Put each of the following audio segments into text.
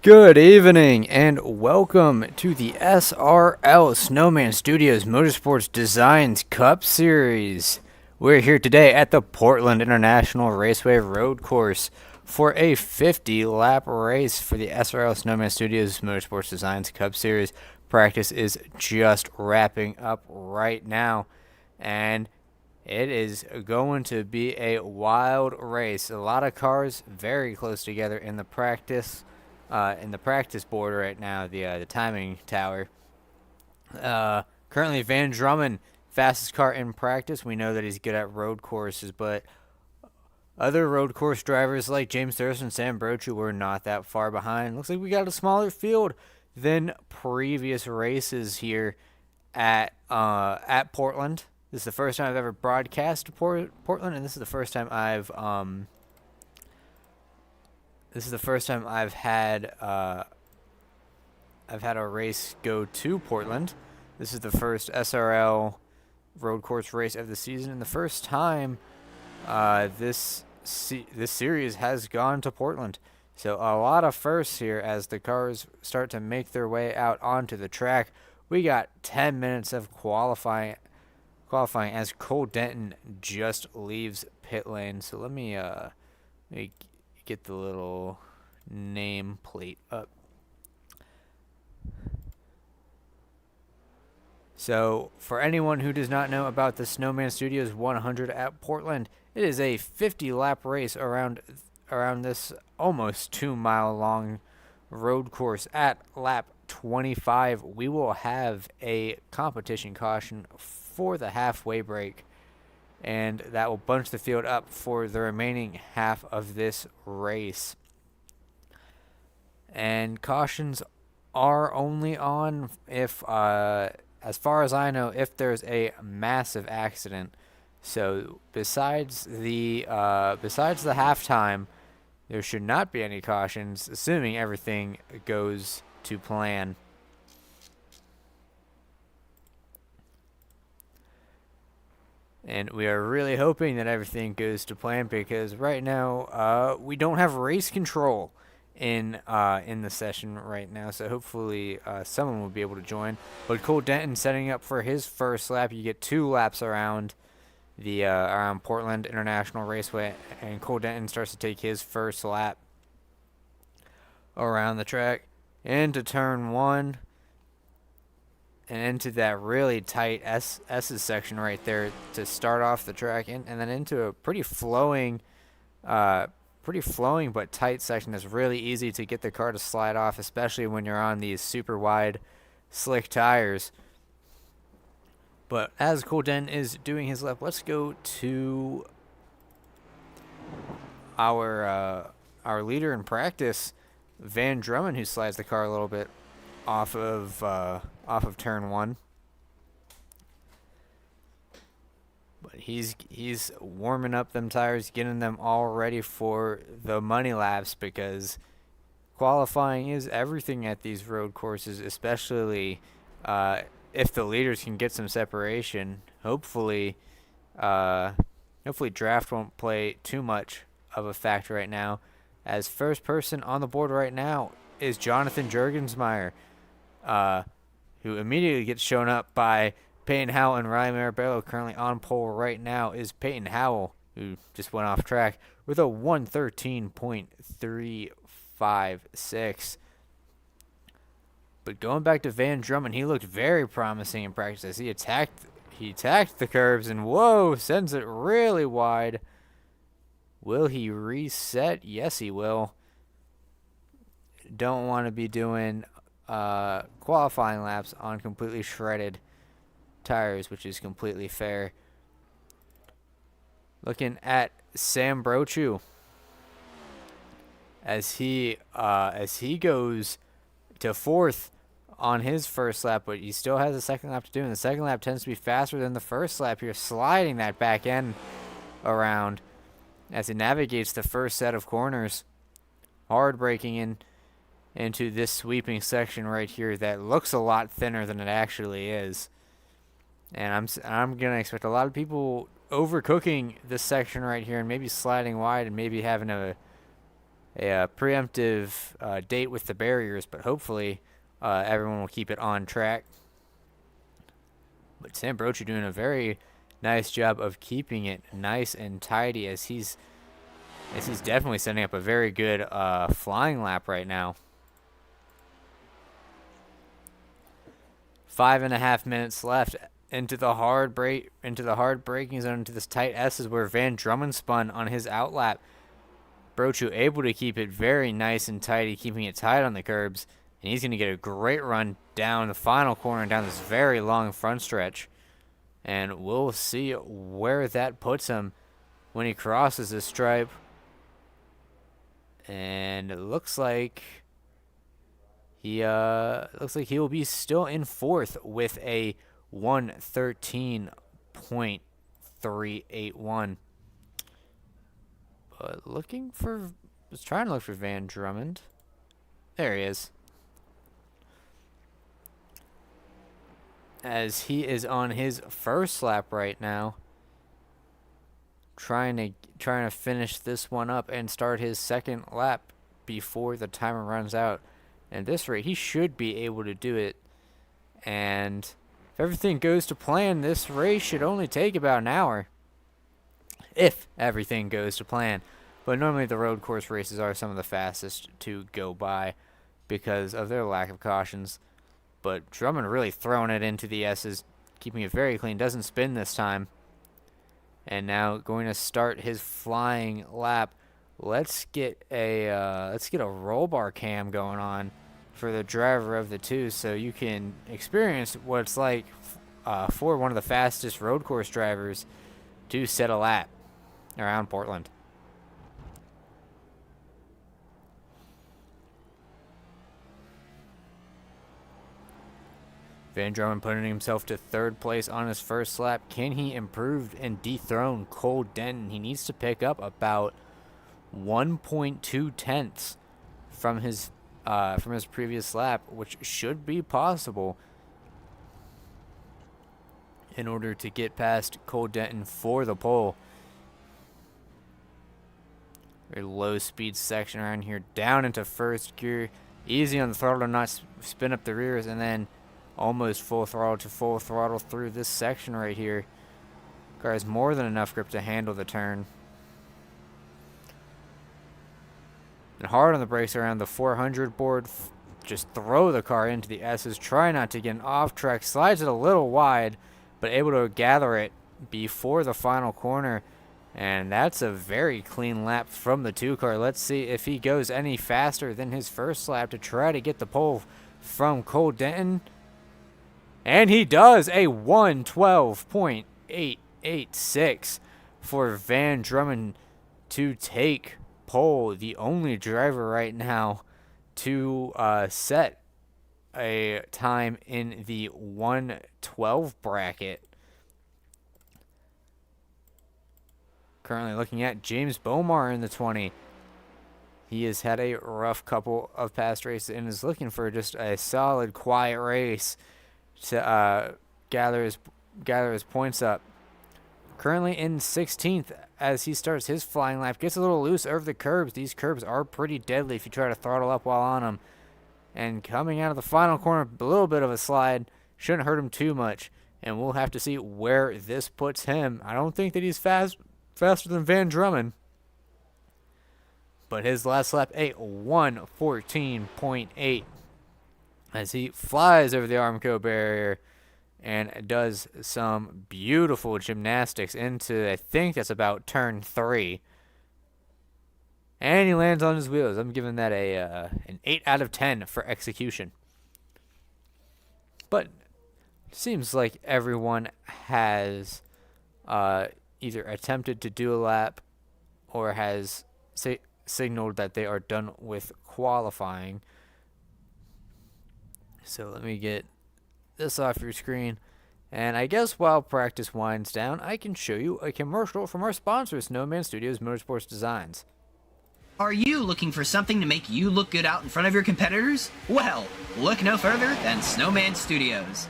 Good evening and welcome to the SRL Snowman Studios Motorsports Designs Cup Series. We're here today at the Portland International Raceway Road Course for a 50-lap race for the SRL Snowman Studios Motorsports Designs Cup Series. Practice is just wrapping up right now, and it is going to be a wild race. A lot of cars very close together in the practice board right now, the timing tower. Currently, Van Drummond, fastest car in practice. We know that he's good at road courses, but other road course drivers like James Thurston and Sam Brochu were not that far behind. Looks like we got a smaller field than previous races here at Portland. This is the first time I've ever broadcast to Portland, and this is the first time I've had a race go to Portland. This is the first SRL road course race of the season, and the first time this series has gone to Portland. So a lot of firsts here as the cars start to make their way out onto the track. We got 10 minutes of qualifying as Cole Denton just leaves pit lane. So let me get the little name plate up. So for anyone who does not know about the Snowman Studios 100 at Portland, it is a 50-lap race around this almost 2-mile long road course. At lap 25, we will have a competition caution for the halfway break, and that will bunch the field up for the remaining half of this race. And cautions are only on if, as far as I know, if there's a massive accident. So besides the halftime, there should not be any cautions, assuming everything goes to plan. And we are really hoping that everything goes to plan, because right now we don't have race control in the session right now. So hopefully someone will be able to join. But Cole Denton setting up for his first lap. You get 2 laps around around Portland International Raceway, and Cole Denton starts to take his first lap around the track into turn 1. And into that really tight S's section right there to start off the track, and then into a pretty flowing but tight section that's really easy to get the car to slide off, especially when you're on these super wide, slick tires. But as Cole Denton is doing his lap, let's go to our leader in practice, Van Drummond, who slides the car a little bit off of turn 1. But he's warming up them tires, getting them all ready for the money laps, because qualifying is everything at these road courses, especially if the leaders can get some separation. Hopefully draft won't play too much of a factor right now, as first person on the board right now is Jonathan Jurgensmeyer, who immediately gets shown up by Peyton Howell and Ryan Marabello. Currently on pole right now is Peyton Howell, who just went off track with a 113.356. But going back to Van Drummond, he looked very promising in practice as he attacked the curbs, and whoa, sends it really wide. Will he reset? Yes, he will. Don't want to be doing qualifying laps on completely shredded tires, which is completely fair. Looking at Sam Brochu as he goes to 4th on his first lap, but he still has a second lap to do, and the second lap tends to be faster than the first lap here, sliding that back end around as he navigates the first set of corners, hard braking into this sweeping section right here that looks a lot thinner than it actually is. And I'm going to expect a lot of people overcooking this section right here and maybe sliding wide and maybe having a a preemptive date with the barriers, but hopefully everyone will keep it on track. But Sam Brochu doing a very nice job of keeping it nice and tidy as he's definitely setting up a very good flying lap right now. 5.5 minutes left into the hard braking zone, into this tight S is where Van Drummond spun on his outlap. Brochu able to keep it very nice and tidy, keeping it tight on the curbs, and he's going to get a great run down the final corner and down this very long front stretch. And we'll see where that puts him when he crosses this stripe. And it looks like he will be still in fourth with a 1:13.381. But was trying to look for Van Drummond. There he is. As he is on his first lap right now, trying to finish this one up and start his second lap before the timer runs out. At this rate, he should be able to do it. And if everything goes to plan, this race should only take about an hour. If everything goes to plan. But normally the road course races are some of the fastest to go by because of their lack of cautions. But Drummond really throwing it into the S's, keeping it very clean. Doesn't spin this time. And now going to start his flying lap. Let's get a roll bar cam going on for the driver of the two, so you can experience what it's like for one of the fastest road course drivers to set a lap around Portland. Van Drummond putting himself to third place on his first lap. Can he improve and dethrone Cole Denton? He needs to pick up about 1.2 tenths from his previous lap, which should be possible in order to get past Cole Denton for the pole. Very low speed section around here, down into first gear, easy on the throttle to not spin up the rears, and then almost full throttle to full throttle through this section right here. Car has more than enough grip to handle the turn. And hard on the brakes around the 400 board. Just throw the car into the S's. Try not to get an off track. Slides it a little wide, but able to gather it before the final corner. And that's a very clean lap from the two car. Let's see if he goes any faster than his first lap to try to get the pole from Cole Denton. And he does, a 1:12.886 for Van Drummond to take pole, the only driver right now to set a time in the 1:12 bracket. Currently looking at James Bomar in the 20. He has had a rough couple of past races and is looking for just a solid, quiet race to gather his points up. Currently in 16th as he starts his flying lap. Gets a little loose over the curbs. These curbs are pretty deadly if you try to throttle up while on them. And coming out of the final corner, a little bit of a slide. Shouldn't hurt him too much. And we'll have to see where this puts him. I don't think that he's faster than Van Drummond. But his last lap, a 1:14.8. As he flies over the Armco barrier and does some beautiful gymnastics into, I think that's about turn 3. And he lands on his wheels. I'm giving that an 8 out of 10 for execution. But it seems like everyone has either attempted to do a lap or has signaled that they are done with qualifying. So let me get this off your screen. And I guess while practice winds down, I can show you a commercial from our sponsor, Snowman Studios Motorsports Designs. Are you looking for something to make you look good out in front of your competitors? Well, look no further than Snowman Studios.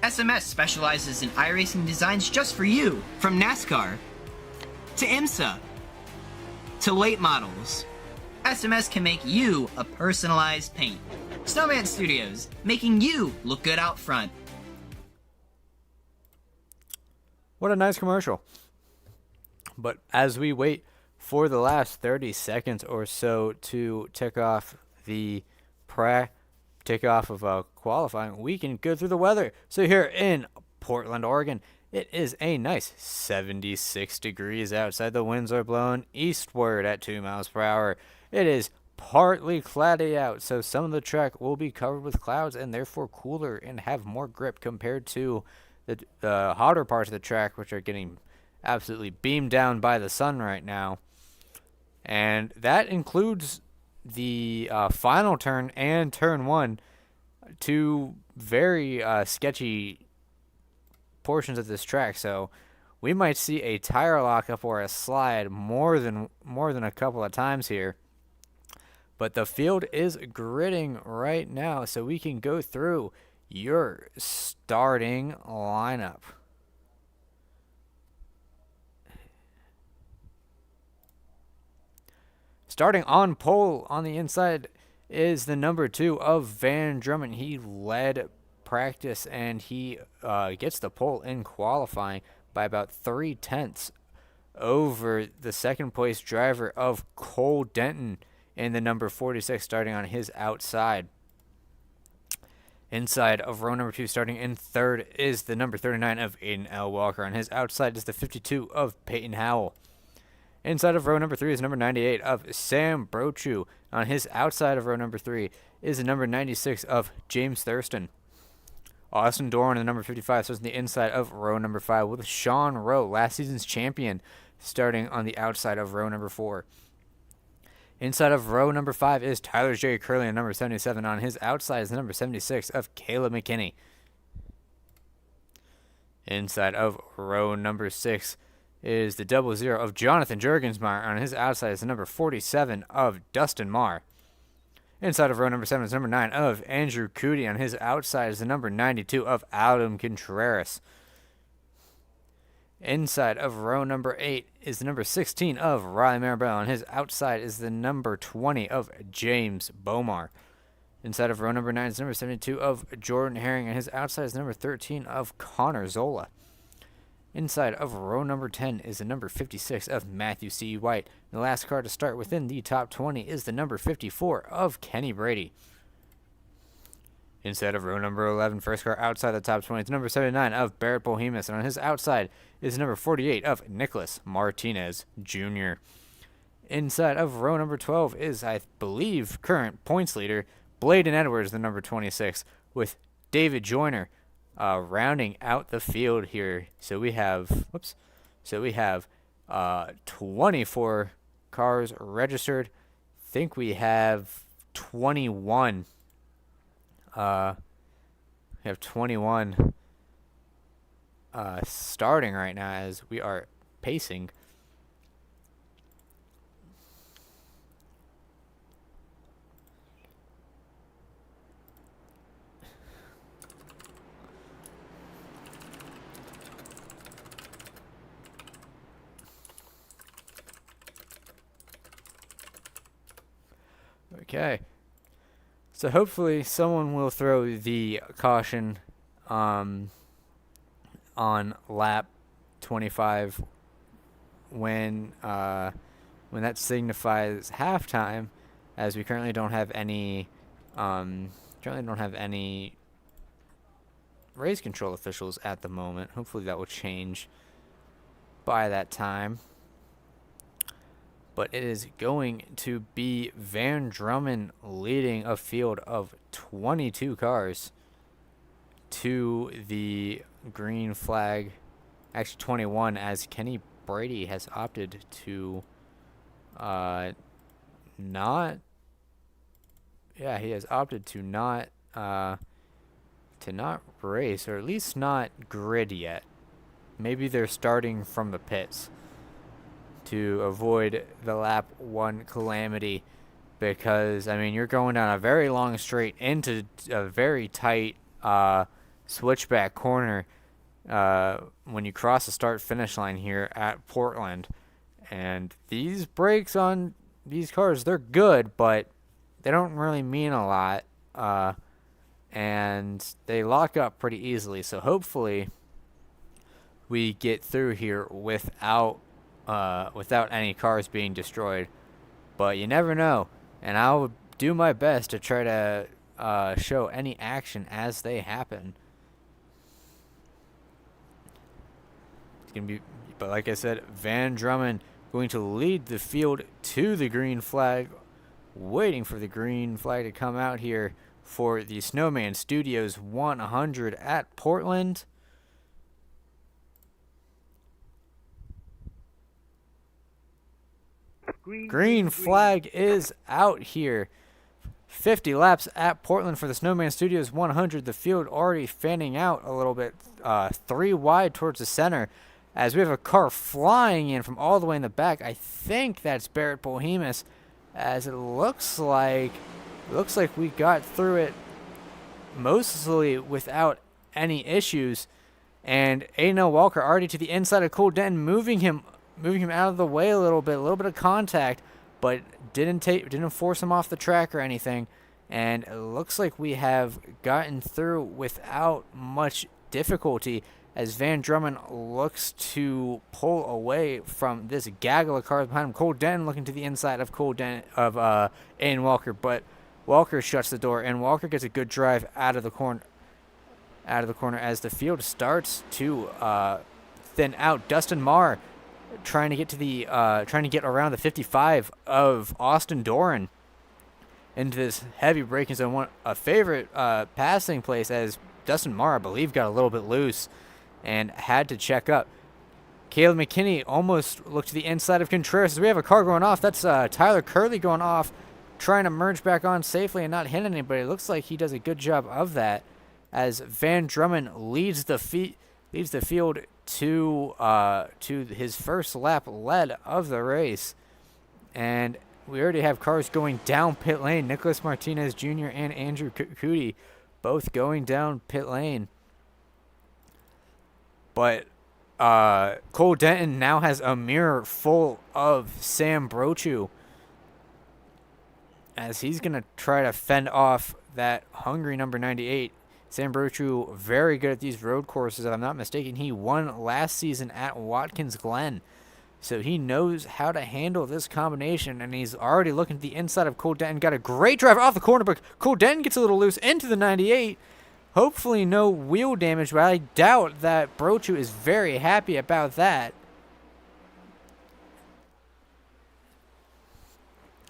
SMS specializes in iRacing designs just for you, from NASCAR to IMSA to late models. SMS can make you a personalized paint. Snowman Studios, making you look good out front. What a nice commercial. But as we wait for the last 30 seconds or so to tick off of qualifying, we can go through the weather. So here in Portland, Oregon, it is a nice 76 degrees outside. The winds are blowing eastward at 2 miles per hour. It is partly cloudy out, so some of the track will be covered with clouds and therefore cooler and have more grip compared to the hotter parts of the track, which are getting absolutely beamed down by the sun right now. And that includes the final turn and turn one, two very sketchy portions of this track. So we might see a tire lockup or a slide more than a couple of times here. But the field is gridding right now, so we can go through your starting lineup. Starting on pole on the inside is the number 2 of Van Drummond. He led practice and he gets the pole in qualifying by about 3/10 over the second place driver of Cole Denton in the number 46, starting on his outside. Inside of row number 2, starting in third, is the number 39 of Aiden L. Walker. On his outside is the 52 of Peyton Howell. Inside of row number 3 is number 98 of Sam Brochu. On his outside of row number 3 is the number 96 of James Thurston. Austin Doran, the number 55, starts on the inside of row number 5 with Sean Rowe, last season's champion, starting on the outside of row number 4. Inside of row number 5 is Tyler J. Curley, the number 77. On his outside is the number 76 of Caleb McKinney. Inside of row number 6 is the 00 of Jonathan Jurgensmeyer. On his outside is the number 47 of Dustin Marr. Inside of row number 7 is number 9 of Andrew Cootie. On his outside is the number 92 of Adam Contreras. Inside of row number 8 is the number 16 of Riley Maribel. On his outside is the number 20 of James Bomar. Inside of row number 9 is the number 72 of Jordan Herring. On his outside is the number 13 of Connor Zola. Inside of row number 10 is the number 56 of Matthew C. White. The last car to start within the top 20 is the number 54 of Kenny Brady. Inside of row number 11, first car outside the top 20, is number 79 of Barrett Bohemus. And on his outside is number 48 of Nicholas Martinez Jr. Inside of row number 12 is, I believe, current points leader Bladen Edwards, the number 26, with David Joyner rounding out the field here. So we have 24 cars registered. I think we have 21. We have 21 starting right now as we are pacing. Okay. So hopefully someone will throw the caution on lap 25 when that signifies halftime, as we currently don't have any race control officials at the moment. Hopefully that will change by that time. But it is going to be Van Drummond leading a field of 22 cars to the green flag. Actually 21, as Kenny Brady has opted to not race, or at least not grid yet. Maybe they're starting from the pits to avoid the lap 1 calamity, because I mean you're going down a very long straight into a very tight switchback corner when you cross the start finish line here at Portland, And these brakes on these cars, they're good, but they don't really mean a lot. And they lock up pretty easily. So hopefully we get through here without any cars being destroyed. But you never know. And I'll do my best to try to show any action as they happen. It's gonna be, but like I said, Van Drummond going to lead the field to the green flag, waiting for the green flag to come out here for the Snowman Studios 100 at Portland. Green flag is out here. 50 laps at Portland for the Snowman Studios 100. The field already fanning out a little bit, 3 wide towards the center, as we have a car flying in from all the way in the back. I think that's Barrett Bohemus, as it looks like we got through it mostly without any issues. And Aiden Walker already to the inside of Cole Denton, moving him out of the way a little bit of contact, but didn't force him off the track or anything. And it looks like we have gotten through without much difficulty, as Van Drummond looks to pull away from this gaggle of cars behind him. Cole Denton looking to the inside of Aiden Walker, but Walker shuts the door, and Walker gets a good drive out of the corner as the field starts to thin out. Dustin Marr trying to get around the 55 of Austin Doran into this heavy braking zone. A favorite passing place, as Dustin Marr, I believe, got a little bit loose and had to check up. Caleb McKinney almost looked to the inside of Contreras. We have a car going off. That's Tyler Curley going off, trying to merge back on safely and not hit anybody. It looks like he does a good job of that, as Van Drummond leads the field to his first lap led of the race. And we already have cars going down pit lane. Nicholas Martinez Jr. and Andrew Cootie both going down pit lane. But Cole Denton now has a mirror full of Sam Brochu, as he's going to try to fend off that hungry number 98. Sam Brochu, very good at these road courses, if I'm not mistaken. He won last season at Watkins Glen, so he knows how to handle this combination, and he's already looking at the inside of Cole Denton. Got a great drive off the corner, but Cole Denton gets a little loose into the 98. Hopefully no wheel damage, but I doubt that Brochu is very happy about that,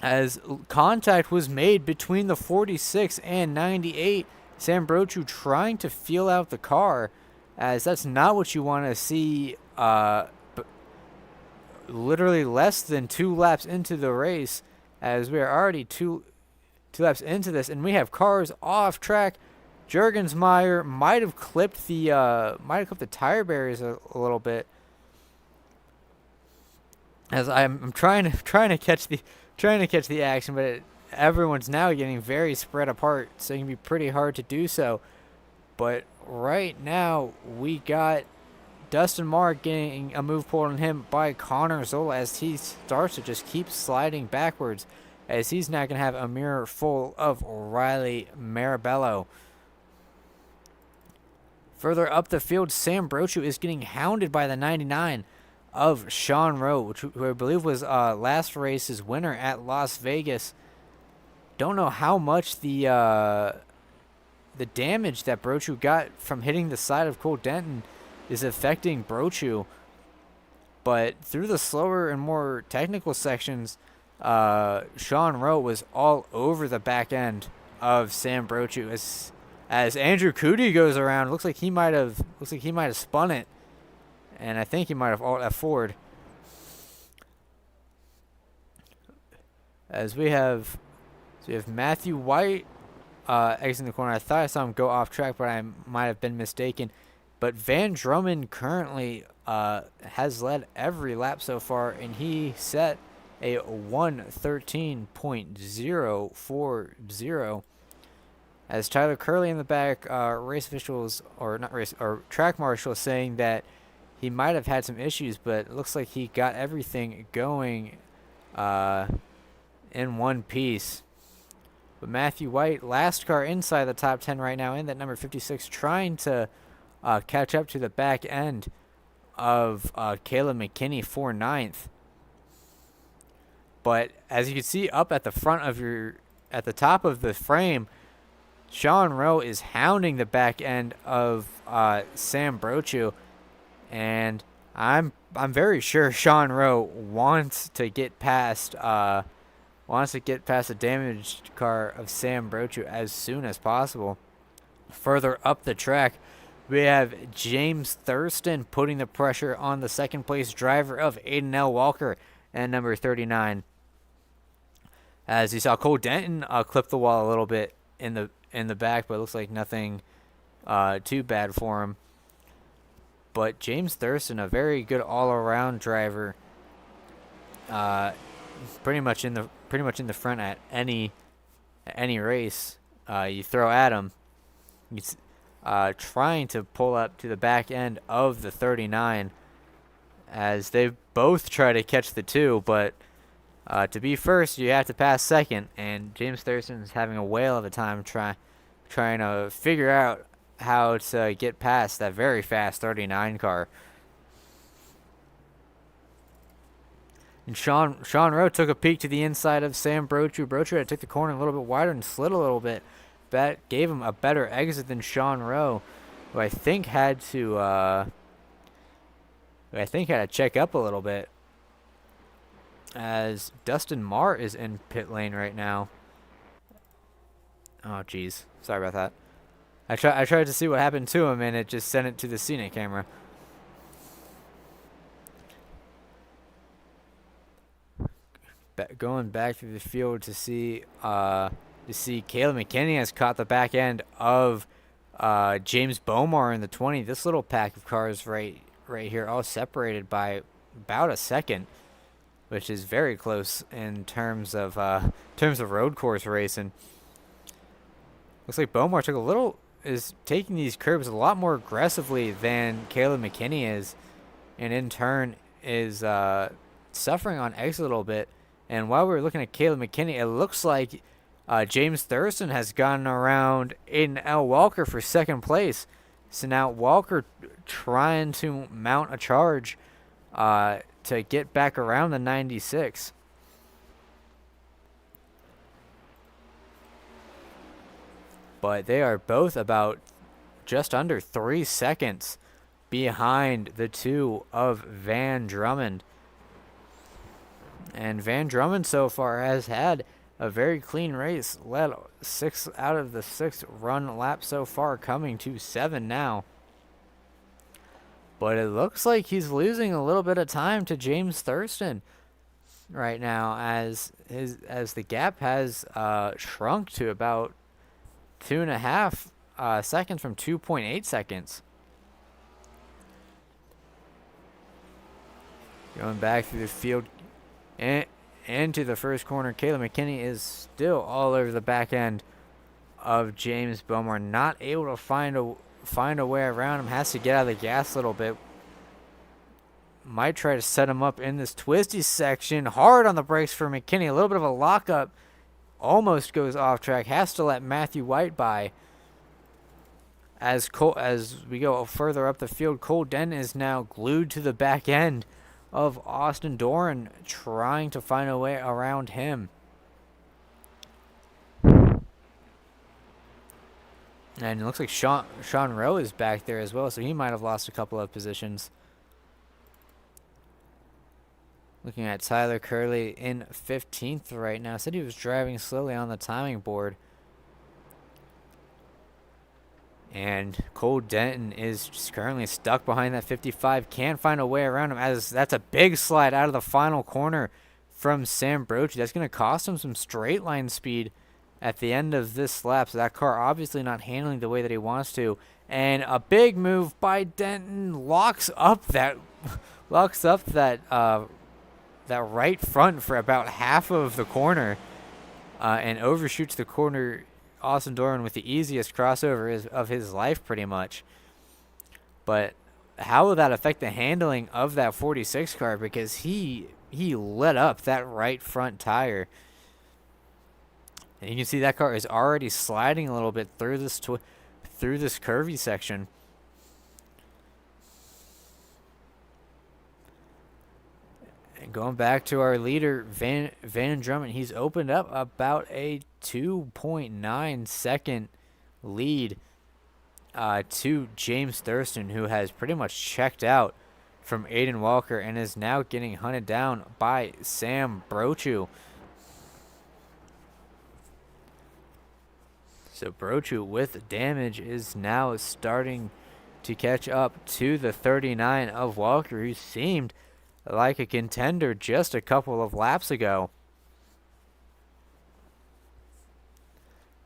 as contact was made between the 46 and 98. Sam Brochu trying to feel out the car, as that's not what you want to see literally less than 2 laps into the race, as we are already two laps into this, and we have cars off track. Juergensmeyer might have clipped the tire barriers a little bit, as I'm trying to catch the action, but everyone's now getting very spread apart, so it can be pretty hard to do so. But right now we got Dustin Marr getting a move pulled on him by Connor Zola, as he starts to just keep sliding backwards, as he's now going to have a mirror full of Riley Marabello. Further up the field, Sam Brochu is getting hounded by the 99 of Sean Rowe, who I believe was last race's winner at Las Vegas. Don't know how much the damage that Brochu got from hitting the side of Cole Denton is affecting Brochu, but through the slower and more technical sections, Sean Rowe was all over the back end of Sam Brochu. As Andrew Cootie goes around, looks like he might have spun it, and I think he might have alt F4'd. As we have Matthew White exiting the corner. I thought I saw him go off track, but I might have been mistaken. But Van Drummond currently has led every lap so far, and he set a 1:13.040. As Tyler Curley in the back, race officials, or not race, or track marshal, saying that he might have had some issues, but it looks like he got everything going in one piece. But Matthew White, last car inside the top 10 right now in that number 56, trying to catch up to the back end of Caleb McKinney for 9th. But as you can see up at the front of at the top of the frame, Sean Rowe is hounding the back end of Sam Brochu, and I'm very sure Sean Rowe wants to get past the damaged car of Sam Brochu as soon as possible. Further up the track, we have James Thurston putting the pressure on the second place driver of Aiden L. Walker and number 39. As you saw, Cole Denton clip the wall a little bit in the back, but it looks like nothing too bad for him. But James Thurston, a very good all-around driver, pretty much in the front at any race you throw at him. He's trying to pull up to the back end of the 39, as they both try to catch the 2, but to be first, you have to pass second, and James Thurston is having a whale of a time trying to figure out how to get past that very fast 39 car. And Sean Rowe took a peek to the inside of Sam Brochu. Brochu had to take the corner a little bit wider and slid a little bit. That gave him a better exit than Sean Rowe, who I think had to check up a little bit, as Dustin Marr is in pit lane right now. Oh, jeez. Sorry about that. I tried to see what happened to him, and it just sent it to the scenic camera. Going back through the field to see Caleb McKinney has caught the back end of James Bomar in the 20. This little pack of cars right here, all separated by about a second, which is very close in terms of road course racing. Looks like Bomar is taking these curbs a lot more aggressively than Caleb McKinney is, and in turn is suffering on exit a little bit. And while we were looking at Caleb McKinney, it looks like James Thurston has gotten around Aiden L. Walker for second place. So now Walker trying to mount a charge to get back around the 96. But they are both about just under 3 seconds behind the 2 of Van Drummond. And Van Drummond so far has had a very clean race, led 6 out of the 6 run laps so far, coming to 7 now. But it looks like he's losing a little bit of time to James Thurston right now, as the gap has shrunk to about 2.5 seconds from 2.8 seconds. Going back through the field and into the first corner, Caleb McKinney is still all over the back end of James Bomar, not able to find a way around him. Has to get out of the gas a little bit. Might try to set him up in this twisty section. Hard on the brakes for McKinney. A little bit of a lockup. Almost goes off track. Has to let Matthew White by. As we go further up the field, Cole Denton is now glued to the back end of Austin Doran, trying to find a way around him. And it looks like Sean Rowe is back there as well, so he might have lost a couple of positions. Looking at Tyler Curley in 15th right now. Said he was driving slowly on the timing board. And Cole Denton is just currently stuck behind that 55. Can't find a way around him, as that's a big slide out of the final corner from Sam Brochu. That's going to cost him some straight line speed at the end of this lap. So that car obviously not handling the way that he wants to. And a big move by Denton locks up that right front for about half of the corner, and overshoots the corner. Austin Doran with the easiest crossover of his life, pretty much. But how will that affect the handling of that 46 car, because he lit up that right front tire. And you can see that car is already sliding a little bit through this curvy section. And going back to our leader, Van Drummond, he's opened up about a 2.9 second lead to James Thurston, who has pretty much checked out from Aiden Walker and is now getting hunted down by Sam Brochu. So Brochu with damage is now starting to catch up to the 39 of Walker, who seemed like a contender just a couple of laps ago.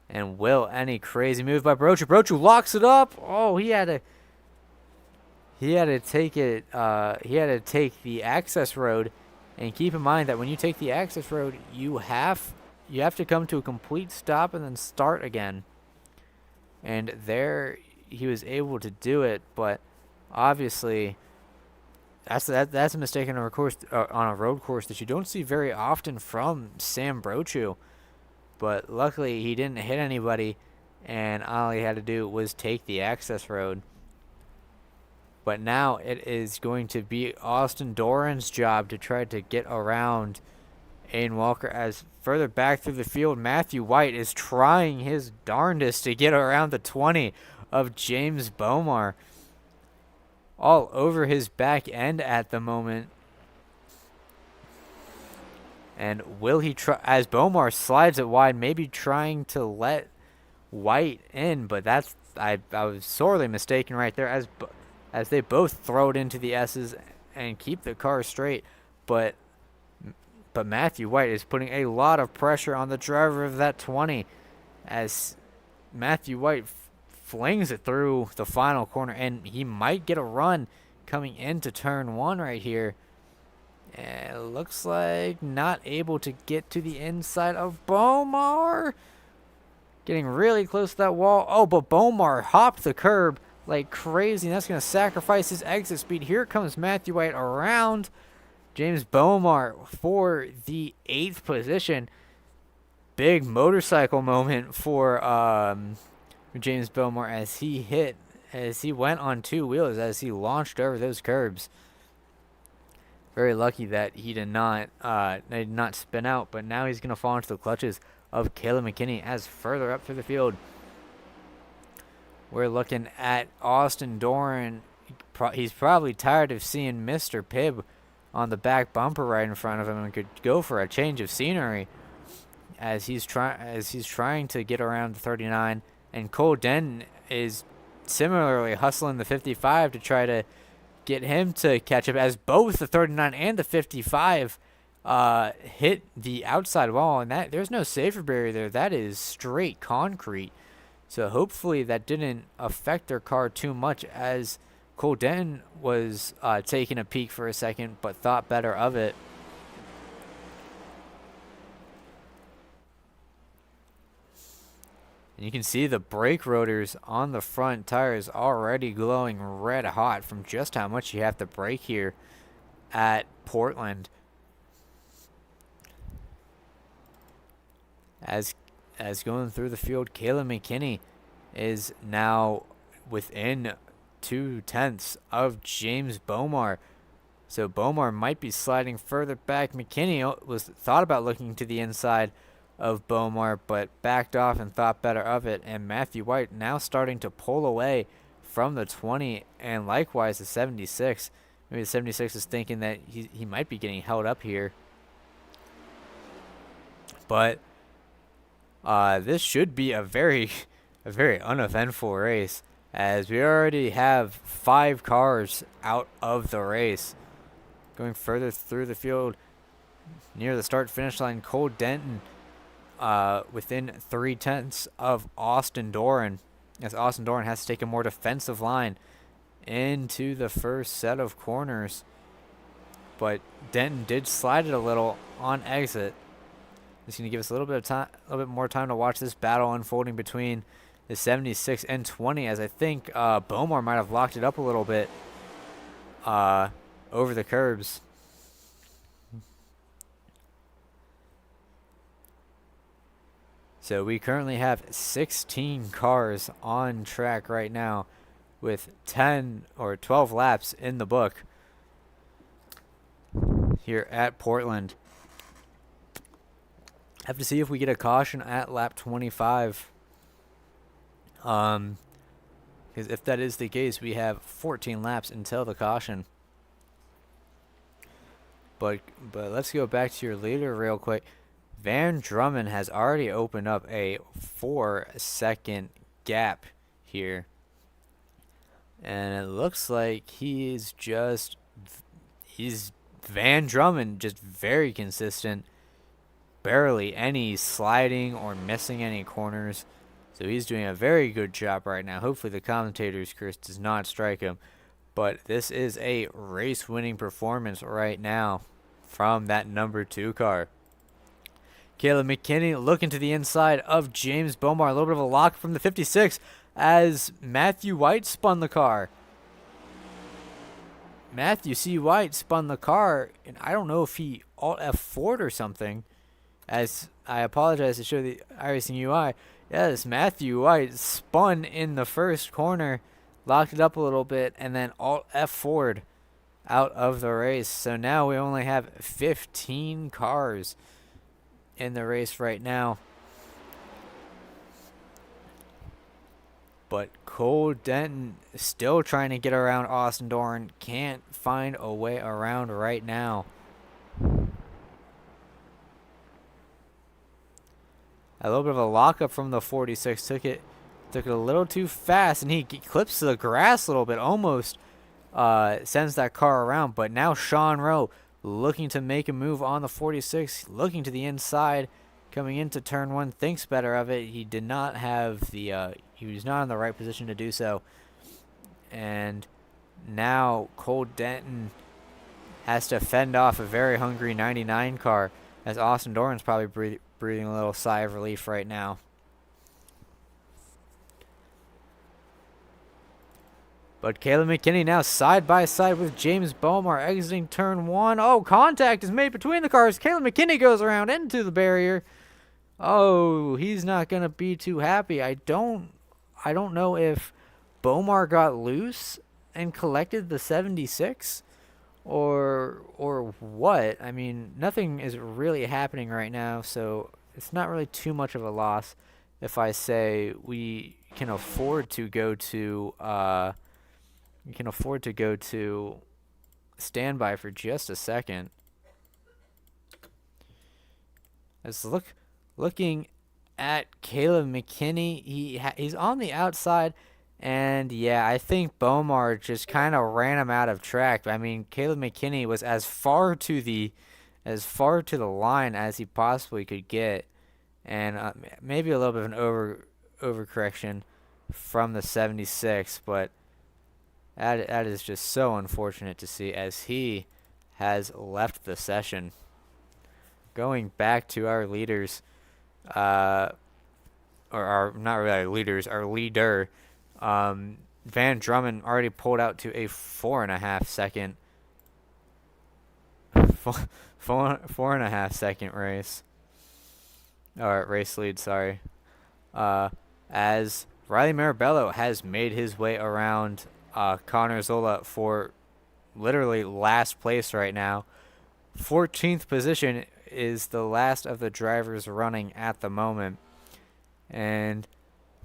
And will any crazy move by Brochu? Brochu locks it up. Oh, he had to take it. He had to take the access road, and keep in mind that when you take the access road, you have to come to a complete stop and then start again. And there he was able to do it, but obviously that's a mistake on a road course that you don't see very often from Sam Brochu. But luckily he didn't hit anybody, and all he had to do was take the access road. But now it is going to be Austin Doran's job to try to get around Aiden Walker, as further back through the field, Matthew White is trying his darndest to get around the 20 of James Bomar. All over his back end at the moment. And will he try, as Bomar slides it wide, maybe trying to let White in, but that's, I was sorely mistaken right there, as they both throw it into the S's and keep the car straight. But Matthew White is putting a lot of pressure on the driver of that 20, as Matthew White flings it through the final corner, and he might get a run coming into turn 1 right here. And it looks like not able to get to the inside of Bomar. Getting really close to that wall. Oh, but Bomar hopped the curb like crazy, and that's going to sacrifice his exit speed. Here comes Matthew White around James Bomar for the 8th position. Big motorcycle moment for James Bomar as he went on 2 wheels, as he launched over those curbs. Very lucky that he did not spin out, but now he's going to fall into the clutches of Caleb McKinney as further up through the field. We're looking at Austin Doran. He's probably tired of seeing Mr. Pibb on the back bumper right in front of him, and could go for a change of scenery as he's trying to get around the 39. And Cole Denton is similarly hustling the 55 to try to get him to catch up, as both the 39 and the 55 hit the outside wall, and that there's no safer barrier there. That is straight concrete. So hopefully that didn't affect their car too much, as Cole Denton was taking a peek for a second but thought better of it. And you can see the brake rotors on the front tires already glowing red hot from just how much you have to brake here at Portland. As going through the field, Caleb McKinney is now within 0.2 of James Bomar. So Bomar might be sliding further back. McKinney thought about looking to the inside of Bomar, but backed off and thought better of it. And Matthew White now starting to pull away from the 20, and likewise the 76. Maybe the 76 is thinking that he might be getting held up here. But this should be a very uneventful race, as we already have 5 cars out of the race. Going further through the field, near the start-finish line, Cole Denton within 0.3 of Austin Doran, as Austin Doran has to take a more defensive line into the first set of corners. But Denton did slide it a little on exit. It's going to give us a little bit more time to watch this battle unfolding between the 76 and 20, as I think Bomar might have locked it up a little bit. over the curbs. So we currently have 16 cars on track right now with 10 or 12 laps in the book here at Portland. Have to see if we get a caution at lap 25. Because if that is the case, we have 14 laps until the caution. But let's go back to your leader real quick. Van Drummond has already opened up a 4-second gap here. And it looks like he's Van Drummond, just very consistent. Barely any sliding or missing any corners. So he's doing a very good job right now. Hopefully the commentator's curse does not strike him. But this is a race-winning performance right now from that number 2 car. Caleb McKinney looking to the inside of James Bomar. A little bit of a lock from the 56 as Matthew White spun the car. Matthew C. White spun the car, and I don't know if he Alt F4'd or something. As I apologize to show the iRacing UI. Yes, Matthew White spun in the first corner, locked it up a little bit, and then Alt F4'd out of the race. So now we only have 15 cars in the race right now. But Cole Denton still trying to get around Austin Doran. Can't find a way around right now. A little bit of a lockup from the 46. Took it a little too fast, and he clips the grass a little bit. Almost sends that car around. But now Sean Rowe looking to make a move on the 46. Looking to the inside. Coming into turn 1. Thinks better of it. He did not have the... he was not in the right position to do so. And now Cole Denton has to fend off a very hungry 99 car. As Austin Doran's probably breathing a little sigh of relief right now. But Caleb McKinney now side by side with James Bomar exiting turn 1. Oh, contact is made between the cars. Caleb McKinney goes around into the barrier. Oh, he's not going to be too happy. I don't know if Bomar got loose and collected the 76 or what. I mean, nothing is really happening right now, so it's not really too much of a loss if I say we can afford to go to standby for just a second. Let's looking at Caleb McKinney. He's on the outside, and yeah, I think Bomar just kind of ran him out of track. I mean, Caleb McKinney was as far to the line as he possibly could get, and maybe a little bit of an overcorrection from the 76, but that is just so unfortunate to see as he has left the session. Going back to our leaders, or our not really our leaders, our leader, Van Drummond already pulled out to a 4.5 second, 4.5 second race, or race lead. Sorry, as Riley Marabello has made his way around Connor Zola for literally last place right now. 14th position is the last of the drivers running at the moment. And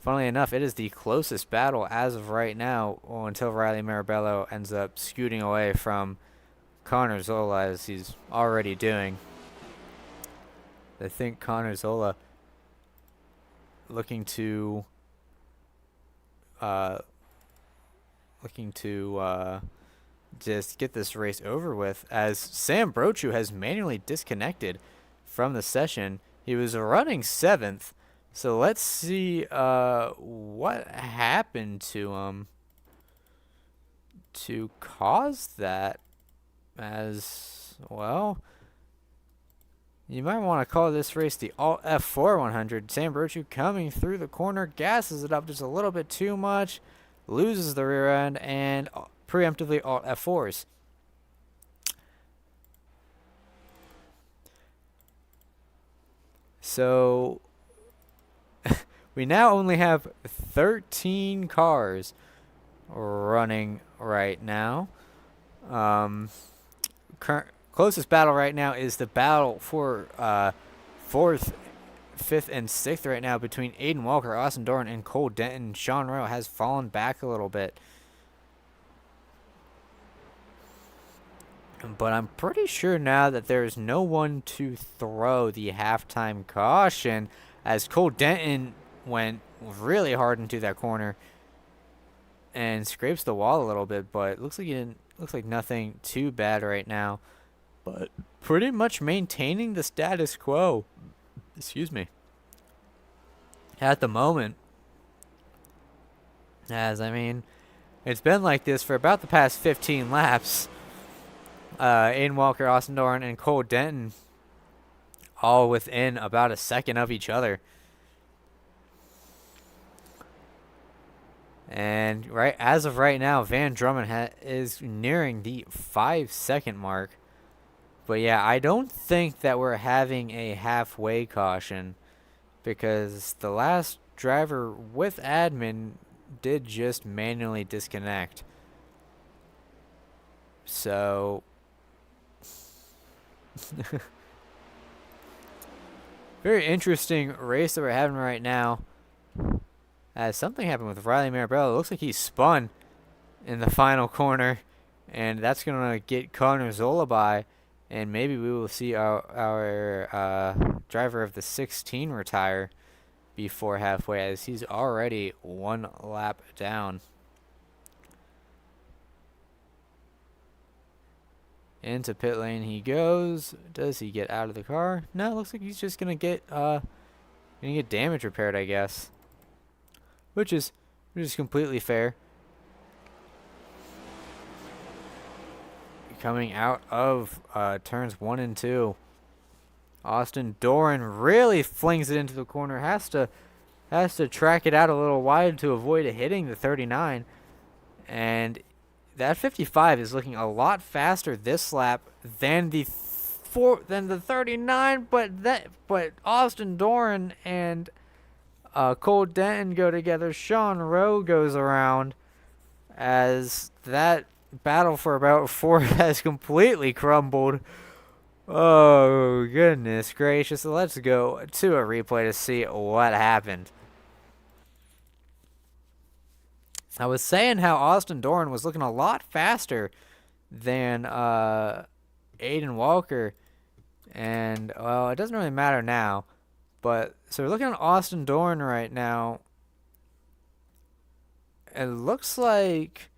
funnily enough, it is the closest battle as of right now, until Riley Marabello ends up scooting away from Connor Zola, as he's already doing. I think Connor Zola looking to just get this race over with, as Sam Brochu has manually disconnected from the session. He was running 7th, so let's see what happened to him to cause that. As well, you might want to call this race the Alt F4 100. Sam Brochu coming through the corner, gasses it up just a little bit too much, loses the rear end, and preemptively alt F4s. So we now only have 13 cars running right now. Closest battle right now is the battle for 4th, 5th, and 6th right now between Aiden Walker, Austin Doran, and Cole Denton. Sean Rowe has fallen back a little bit. But I'm pretty sure now that there's no one to throw the halftime caution, as Cole Denton went really hard into that corner and scrapes the wall a little bit, but looks like nothing too bad right now. But pretty much maintaining the status quo. Excuse me. At the moment. As, I mean, it's been like this for about the past 15 laps. Aiden Walker, Austin Doran, and Cole Denton all within about a second of each other. And as of right now, Van Drummond is nearing the 5-second mark. But yeah, I don't think that we're having a halfway caution, because the last driver with admin did just manually disconnect. So very interesting race that we're having right now. As something happened with Riley Marabella. It looks like he spun in the final corner, and that's going to get Connor Zola by, and maybe we will see our driver of the 16 retire before halfway, as he's already 1 lap down. Into pit lane he goes. Does he get out of the car? No, it looks like he's just gonna get damage repaired, I guess. Which is completely fair. Coming out of turns 1 and 2. Austin Doran really flings it into the corner. Has to track it out a little wide to avoid hitting the 39. And that 55 is looking a lot faster this lap than the 39, but Austin Doran and Cole Denton go together. Sean Rowe goes around, as that battle for about 4 has completely crumbled. Oh, goodness gracious. Let's go to a replay to see what happened. I was saying how Austin Doran was looking a lot faster than Aiden Walker. And, well, it doesn't really matter now. But, so we're looking at Austin Doran right now. It looks like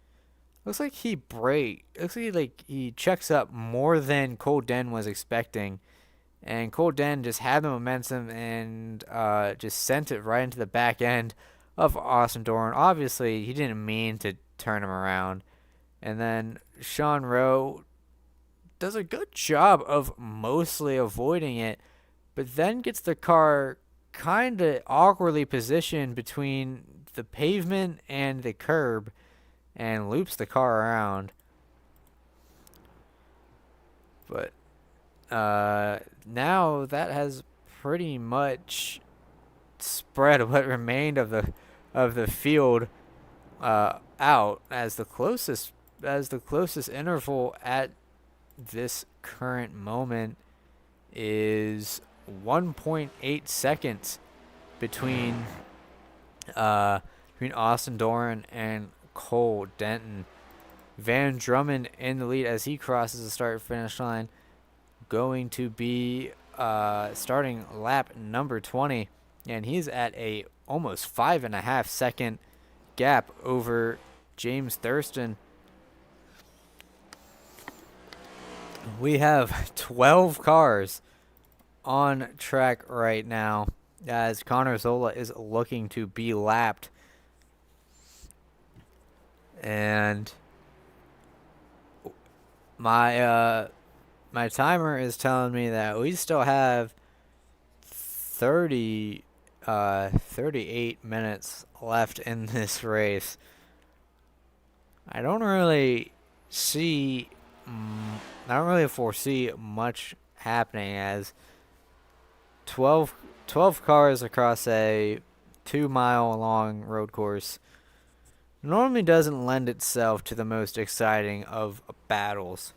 he braked. Looks like he checks up more than Cole Den was expecting. And Cole Den just had the momentum and just sent it right into the back end of Austin Doran. Obviously, he didn't mean to turn him around. And then Sean Rowe does a good job of mostly avoiding it, but then gets the car kind of awkwardly positioned between the pavement and the curb and loops the car around. But now that has pretty much spread what remained of the field out, as the closest interval at this current moment is 1.8 seconds between Austin Doran and Cole Denton. Van Drummond in the lead as he crosses the start-finish line, going to be starting lap number 20, and he's at a almost 5.5 second gap over James Thurston. We have 12 cars on track right now, as Connor Zola is looking to be lapped. And my timer is telling me that we still have 38 minutes left in this race. I don't really see, I don't really foresee much happening as 12 cars across a 2-mile long road course normally doesn't lend itself to the most exciting of battles.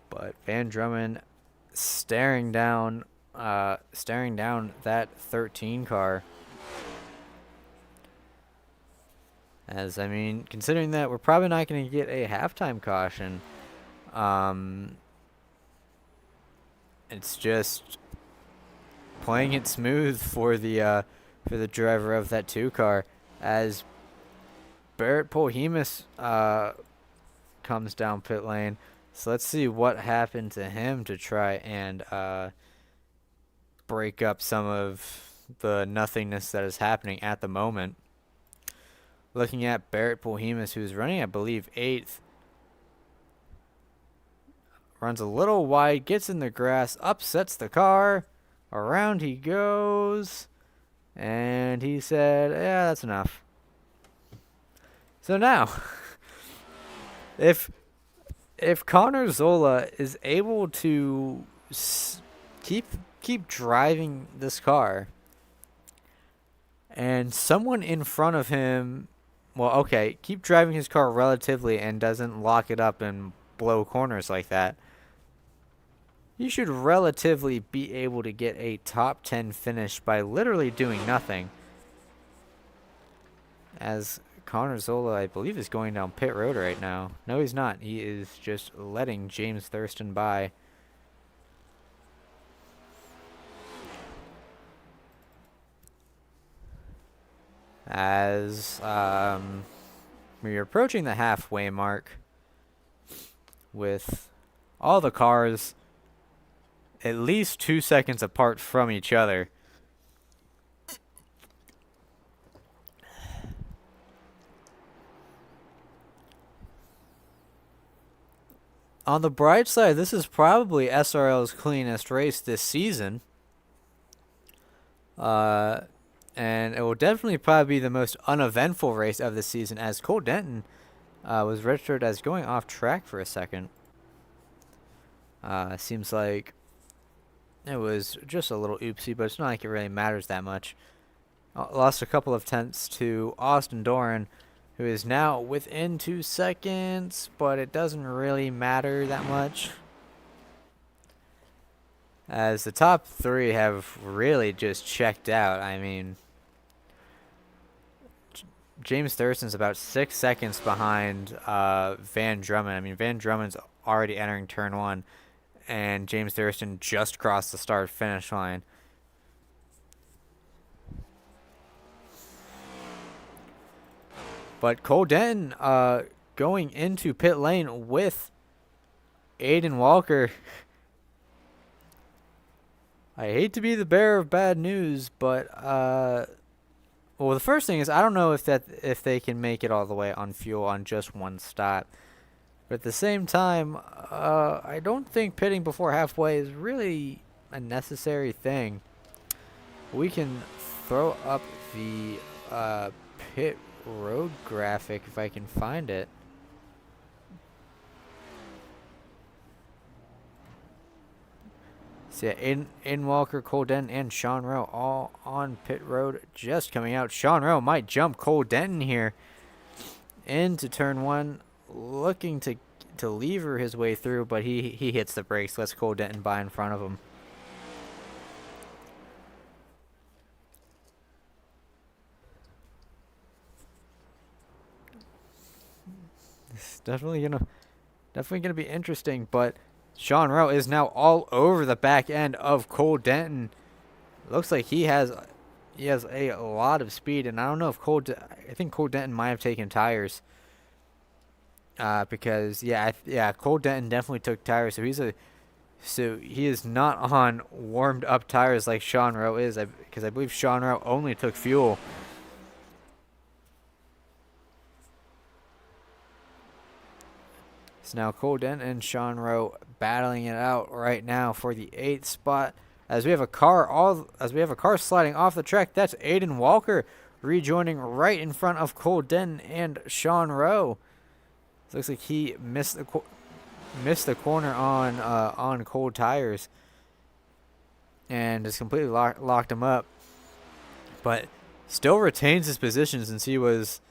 But Van Drummond staring down that 13 car. As, I mean, considering that we're probably not going to get a halftime caution, it's just playing it smooth for the driver of that 2 car as Barrett Polhemus comes down pit lane. So let's see what happened to him to try and break up some of the nothingness that is happening at the moment. Looking at Barrett Polhemus, who's running, I believe, 8th. Runs a little wide, gets in the grass, upsets the car. Around he goes. And he said, yeah, that's enough. So now, if Connor Zola is able to keep driving this car, and someone in front of him, well, okay, keep driving his car relatively and doesn't lock it up and blow corners like that, you should relatively be able to get a top 10 finish by literally doing nothing. As Connor Zola, I believe, is going down pit road right now. No, he's not. He is just letting James Thurston by. As we're approaching the halfway mark with all the cars at least 2 seconds apart from each other. On the bright side, this is probably SRL's cleanest race this season. And it will definitely probably be the most uneventful race of the season, as Cole Denton was registered as going off track for a second. Seems like it was just a little oopsie, but it's not like it really matters that much. Lost a couple of tenths to Austin Doran, who is now within 2 seconds, but it doesn't really matter that much, as the top 3 have really just checked out. I mean, James Thurston's about 6 seconds behind Van Drummond. I mean, Van Drummond's already entering turn 1, and James Thurston just crossed the start-finish line. But Cole Denton going into pit lane with Aiden Walker. I hate to be the bearer of bad news, but well, the first thing is I don't know if they can make it all the way on fuel on just one stop. But at the same time, I don't think pitting before halfway is really a necessary thing. We can throw up the pit road graphic if I can find it. So yeah, Aiden Walker, Cole Denton, and Sean Rowe all on pit road just coming out. Sean Rowe might jump Cole Denton here into turn 1, looking to lever his way through, but he hits the brakes, lets Cole Denton by in front of him. It's definitely gonna be interesting, but Sean Rowe is now all over the back end of Cole Denton. Looks like he has a lot of speed, and I don't know if I think Cole Denton might have taken tires. Because Cole Denton definitely took tires, so he is not on warmed up tires like Sean Rowe is, because I believe Sean Rowe only took fuel. So now Cole Denton and Sean Rowe battling it out right now for the 8th spot. As we have a car sliding off the track. That's Aiden Walker rejoining right in front of Cole Denton and Sean Rowe. Looks like he missed the corner on cold tires and just completely locked him up, but still retains his position since he was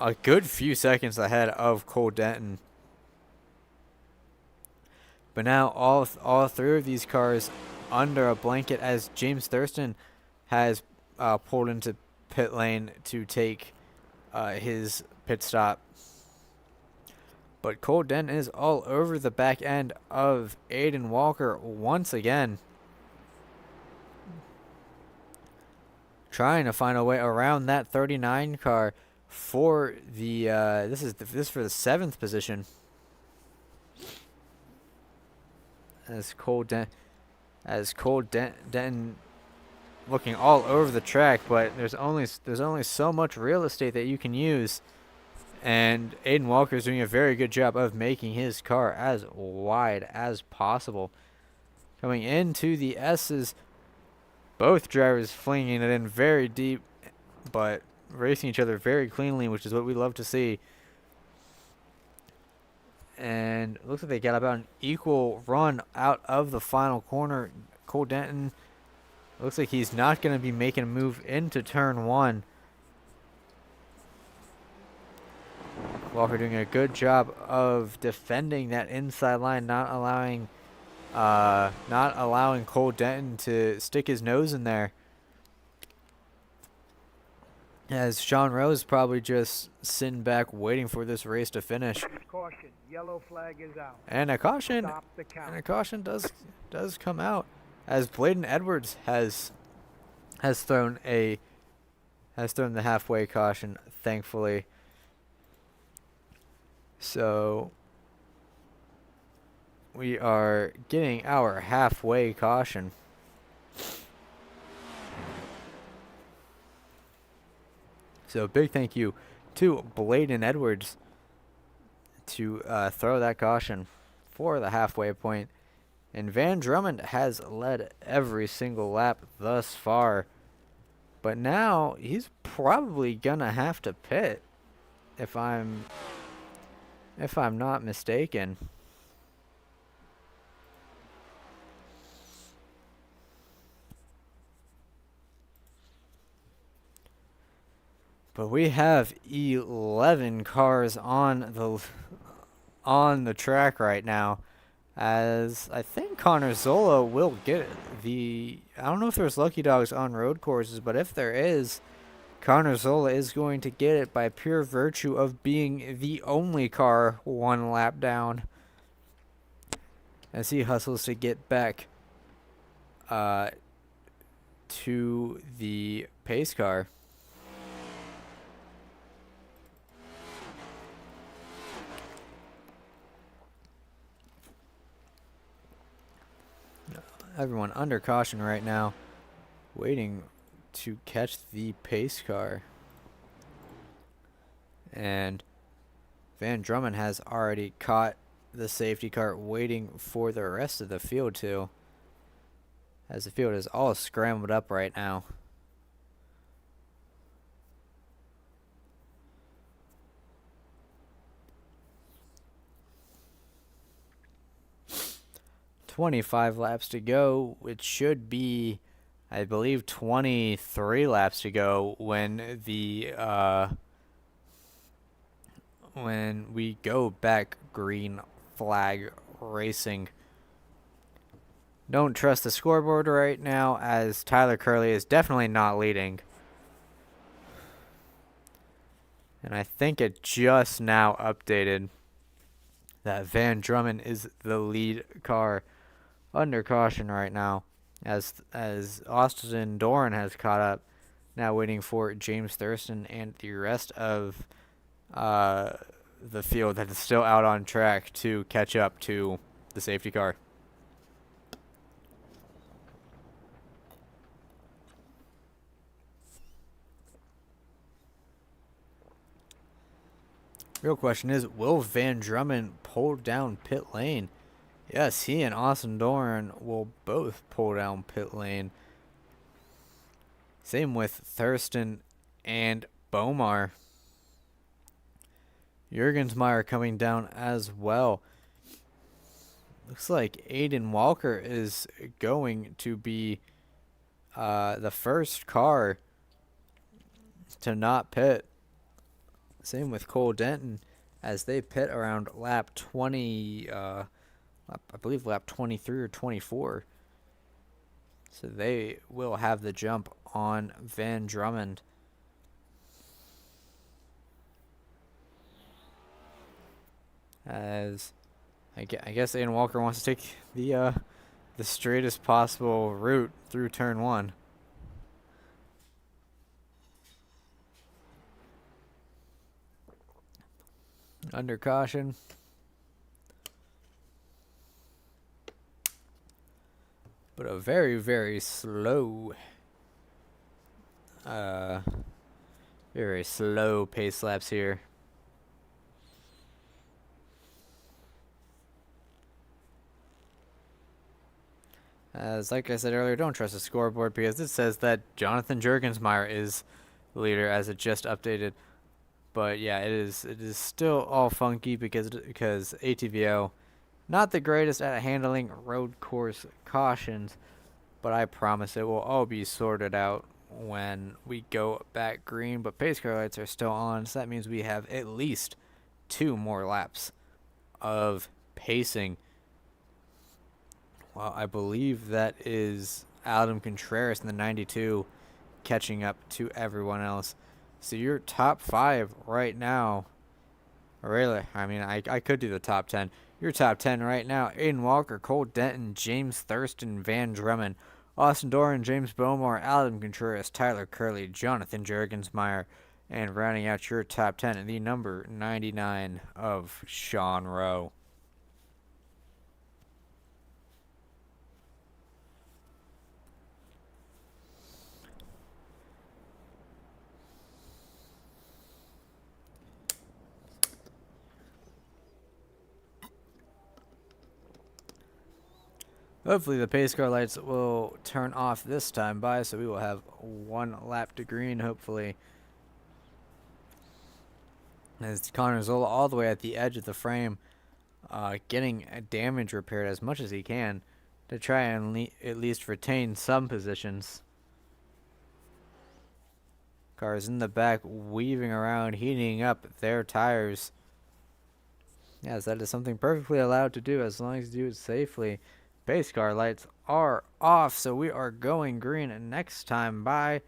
a good few seconds ahead of Cole Denton. But now all three of these cars under a blanket as James Thurston has pulled into pit lane to take his pit stop. But Cole Denton is all over the back end of Aiden Walker once again, trying to find a way around that 39 car for the this is for the 7th position. As Cole Denton looking all over the track, but there's only so much real estate that you can use, and Aiden Walker is doing a very good job of making his car as wide as possible. Coming into the S's, both drivers flinging it in very deep, but racing each other very cleanly, which is what we love to see. And it looks like they got about an equal run out of the final corner. Cole Denton looks like he's not going to be making a move into turn 1. Walker doing a good job of defending that inside line, not allowing Cole Denton to stick his nose in there. As Sean Rowe is probably just sitting back waiting for this race to finish. Caution, yellow flag is out. And a caution. Stop the count. And a caution does come out as Bladen Edwards has thrown the halfway caution, thankfully. So we are getting our halfway caution. So big thank you to Bladen Edwards to throw that caution for the halfway point. And Van Drummond has led every single lap thus far. But now he's probably gonna have to pit if I'm not mistaken. But we have 11 cars on the track right now, as I think Connor Zola will get the... I don't know if there's Lucky Dogs on road courses, but if there is, Connor Zola is going to get it by pure virtue of being the only car one lap down, as he hustles to get back to the pace car. Everyone under caution right now, waiting to catch the pace car. And Van Drummond has already caught the safety car, waiting for the rest of the field to, as the field is all scrambled up right now. $25 laps to go. It should be, I believe, 23 laps to go when we go back green flag racing. Don't trust the scoreboard right now, as Tyler Curley is definitely not leading. And I think it just now updated that Van Drummond is the lead car under caution right now, as Austin Doran has caught up, now waiting for James Thurston and the rest of the field that is still out on track to catch up to the safety car. Real question is, will Van Drummond pull down pit lane? Yes, he and Austin Doran will both pull down pit lane. Same with Thurston and Bomar. Jurgensmeyer coming down as well. Looks like Aiden Walker is going to be the first car to not pit. Same with Cole Denton as they pit around lap 20, I believe lap 23 or 24. So they will have the jump on Van Drummond. As I guess Aiden Walker wants to take the straightest possible route through turn 1. Under caution. But a very, very slow, very slow pace laps here. As like I said earlier, don't trust the scoreboard because it says that Jonathan Jurgensmeyer is the leader as it just updated. But yeah, it is still all funky because ATVO not the greatest at handling road course cautions, but I promise it will all be sorted out when we go back green. But pace car lights are still on, so that means we have at least 2 more laps of pacing. Well, I believe that is Adam Contreras in the 92 catching up to everyone else. So your top 5 right now, really, I mean, I could do the top 10. Your top 10 right now: Aiden Walker, Cole Denton, James Thurston, Van Drummond, Austin Doran, James Bomar, Adam Contreras, Tyler Curley, Jonathan Jurgensmeyer, and rounding out your top 10, the number 99 of Sean Rowe. Hopefully the pace car lights will turn off this time by, so we will have 1 lap to green, hopefully. As Connor Zola all the way at the edge of the frame, getting damage repaired as much as he can to try and at least retain some positions. Cars in the back weaving around, heating up their tires. Yes, that is something perfectly allowed to do as long as you do it safely. Pace car lights are off, so we are going green next time by.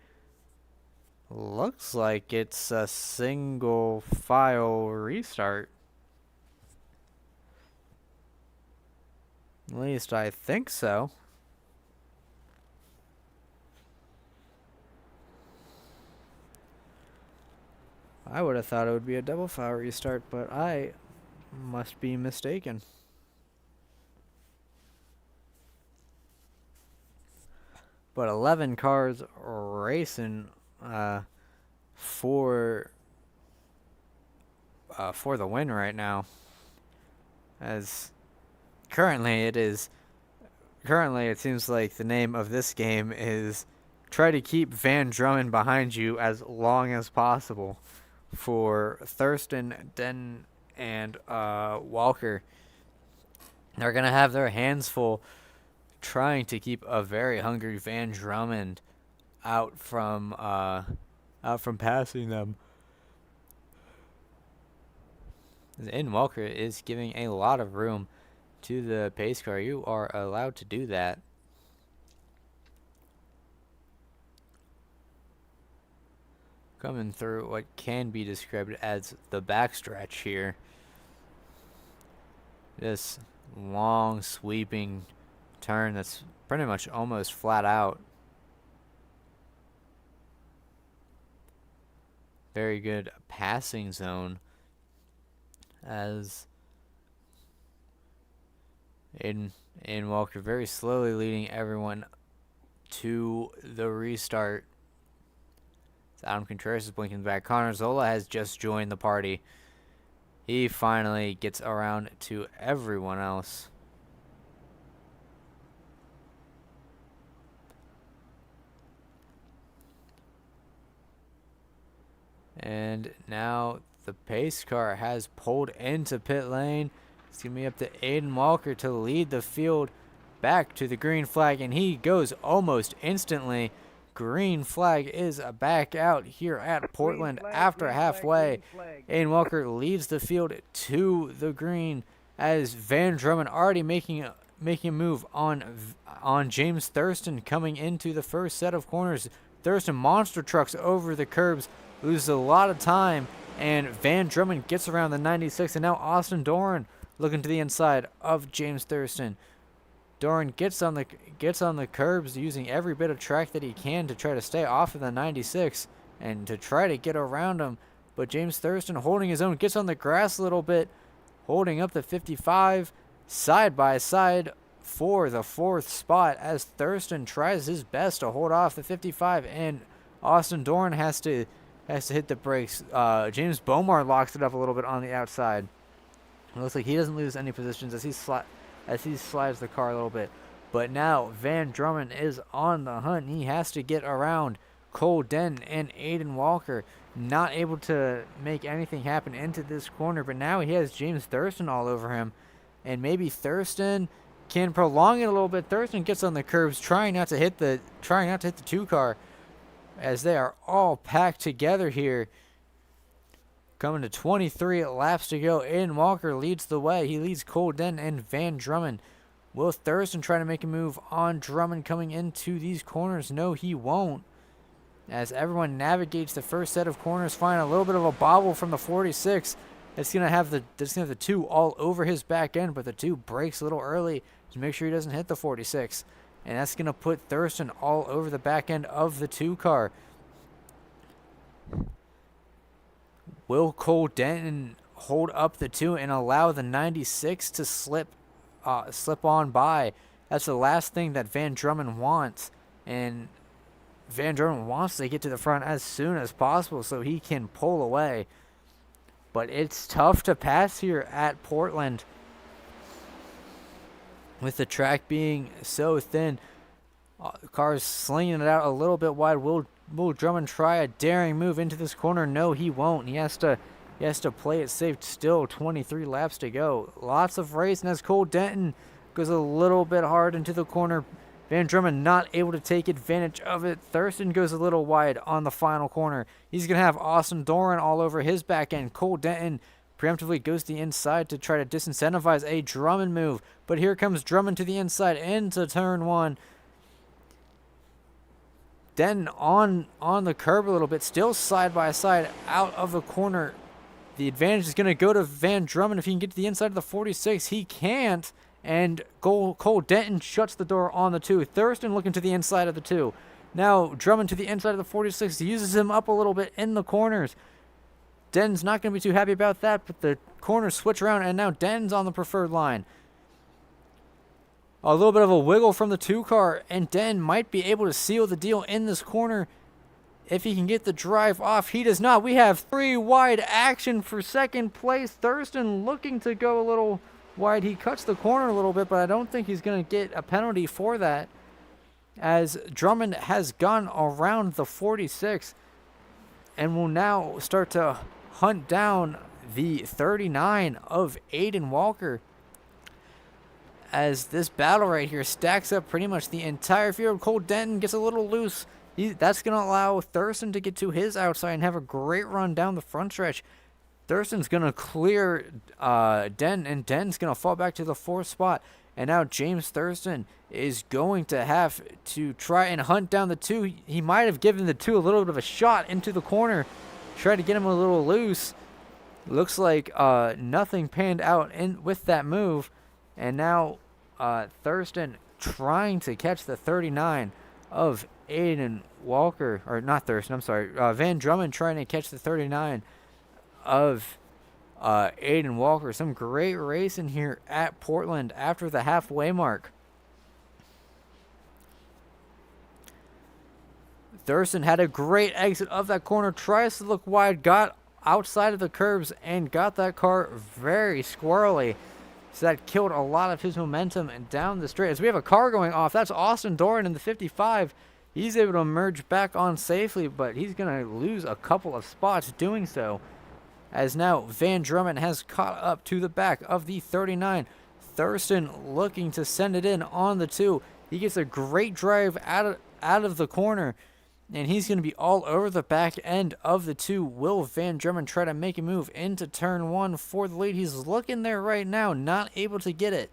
Looks like it's a single file restart. At least I think so. I would have thought it would be a double file restart, but I must be mistaken. But 11 cars racing for the win right now. As currently it seems like the name of this game is try to keep Van Drummond behind you as long as possible. For Thurston, Denton, and Walker, they're gonna have their hands full trying to keep a very hungry Van Drummond out from passing them. And Walker is giving a lot of room to the pace car. You are allowed to do that. Coming through what can be described as the backstretch here. This long sweeping turn that's pretty much almost flat out. Very good passing zone as Aiden Walker very slowly leading everyone to the restart. Adam Contreras is blinking back. Connor Zola has just joined the party. He finally gets around to everyone else. And now the pace car has pulled into pit lane. It's going to be up to Aiden Walker to lead the field back to the green flag, and he goes almost instantly. Green flag is back out here at Portland after halfway. Aiden Walker leads the field to the green as Van Drummond already making a move on James Thurston coming into the first set of corners. Thurston monster trucks over the curbs, loses a lot of time, and Van Drummond gets around the 96, and now Austin Doran looking to the inside of James Thurston. Doran gets on the curbs using every bit of track that he can to try to stay off of the 96 and to try to get around him. But James Thurston holding his own, gets on the grass a little bit, holding up the 55 side by side for the 4th spot as Thurston tries his best to hold off the 55, and Austin Doran has to hit the brakes. James Bomar locks it up a little bit on the outside. It looks like he doesn't lose any positions as he slides the car a little bit. But now Van Drummond is on the hunt. He has to get around Cole Denton and Aiden Walker. Not able to make anything happen into this corner, but now he has James Thurston all over him. And maybe Thurston can prolong it a little bit. Thurston gets on the curbs, trying not to hit the 2 car as they are all packed together here. Coming to 23 laps to go. Aiden Walker leads the way. He leads Cole Denton and Van Drummond. Will Thurston try to make a move on Drummond coming into these corners? No, he won't. As everyone navigates the first set of corners, find a little bit of a bobble from the 46. It's gonna have the 2 all over his back end, but the 2 breaks a little early to make sure he doesn't hit the 46. And that's gonna put Thurston all over the back end of the 2 car. Will Cole Denton hold up the 2 and allow the 96 to slip on by? That's the last thing that Van Drummond wants, and Van Drummond wants to get to the front as soon as possible so he can pull away. But it's tough to pass here at Portland with the track being so thin. The car's slinging it out a little bit wide. Will Drummond try a daring move into this corner? No, he won't. He has to play it safe. Still 23 laps to go. Lots of racing as Cole Denton goes a little bit hard into the corner. Van Drummond not able to take advantage of it. Thurston goes a little wide on the final corner. He's going to have Austin Doran all over his back end. Cole Denton preemptively goes to the inside to try to disincentivize a Drummond move. But here comes Drummond to the inside into turn 1. Denton on the curb a little bit, still side by side out of the corner. The advantage is going to go to Van Drummond if he can get to the inside of the 46. He can't, and Cole Denton shuts the door on the 2. Thurston looking to the inside of the 2. Now Drummond to the inside of the 46, uses him up a little bit in the corners. Denton's not going to be too happy about that, but the corners switch around, and now Denton's on the preferred line. A little bit of a wiggle from the 2 car, and Denton might be able to seal the deal in this corner if he can get the drive off. He does not. We have 3 wide action for second place. Thurston looking to go a little wide. He cuts the corner a little bit, but I don't think he's going to get a penalty for that, as Drummond has gone around the 46 and will now start to hunt down the 39 of Aiden Walker, as this battle right here stacks up pretty much the entire field. Cole Denton gets a little loose. That's going to allow Thurston to get to his outside and have a great run down the front stretch. Thurston's going to clear Denton, and Denton's going to fall back to the 4th spot. And now James Thurston is going to have to try and hunt down the 2. He might have given the 2 a little bit of a shot into the corner, try to get him a little loose. Looks like nothing panned out with that move. And now Thurston trying to catch the 39 of Aiden Walker, or not Thurston, I'm sorry, Van Drummond trying to catch the 39 of Aiden Walker. Some great racing here at Portland after the halfway mark. Thurston had a great exit of that corner, tries to look wide, got outside of the curbs, and got that car very squirrely. So that killed a lot of his momentum and down the straight. As we have a car going off, that's Austin Doran in the 55. He's able to merge back on safely, but he's going to lose a couple of spots doing so. As now Van Drummond has caught up to the back of the 39. Thurston looking to send it in on the 2. He gets a great drive out of the corner, and he's going to be all over the back end of the 2. Will Van Drummond try to make a move into turn 1 for the lead? He's looking there right now, not able to get it,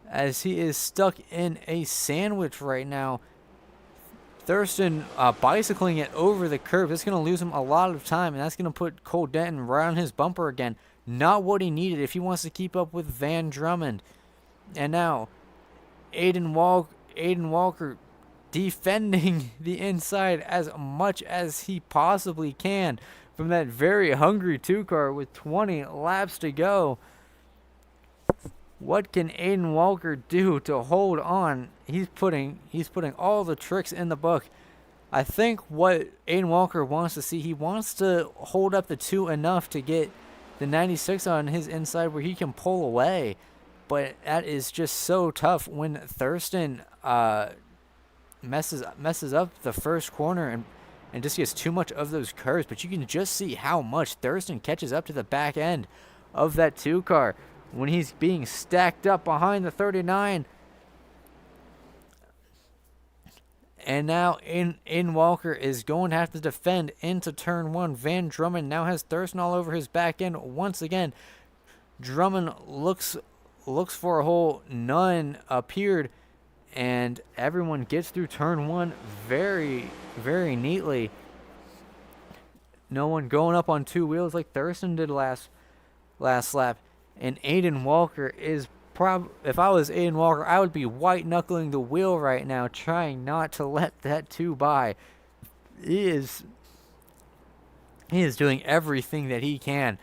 as he is stuck in a sandwich right now. Thurston bicycling it over the curb. That's going to lose him a lot of time, and that's going to put Cole Denton right on his bumper again. Not what he needed if he wants to keep up with Van Drummond. And now Aiden Walker defending the inside as much as he possibly can from that very hungry 2-car with 20 laps to go. What can Aiden Walker do to hold on? He's putting all the tricks in the book. I think what Aiden Walker wants to see, he wants to hold up the 2 enough to get the 96 on his inside where he can pull away. But that is just so tough when Thurston messes up the first corner and just gets too much of those curves. But you can just see how much Thurston catches up to the back end of that 2-car when he's being stacked up behind the 39. And now Aiden Walker is going to have to defend into turn 1. Van Drummond now has Thurston all over his back end once again. Drummond looks for a hole. None appeared. And everyone gets through turn 1 very, very neatly. No one going up on 2 wheels like Thurston did last lap. And Aiden Walker is if I was Aiden Walker, I would be white-knuckling the wheel right now, trying not to let that 2 by. He is doing everything that he can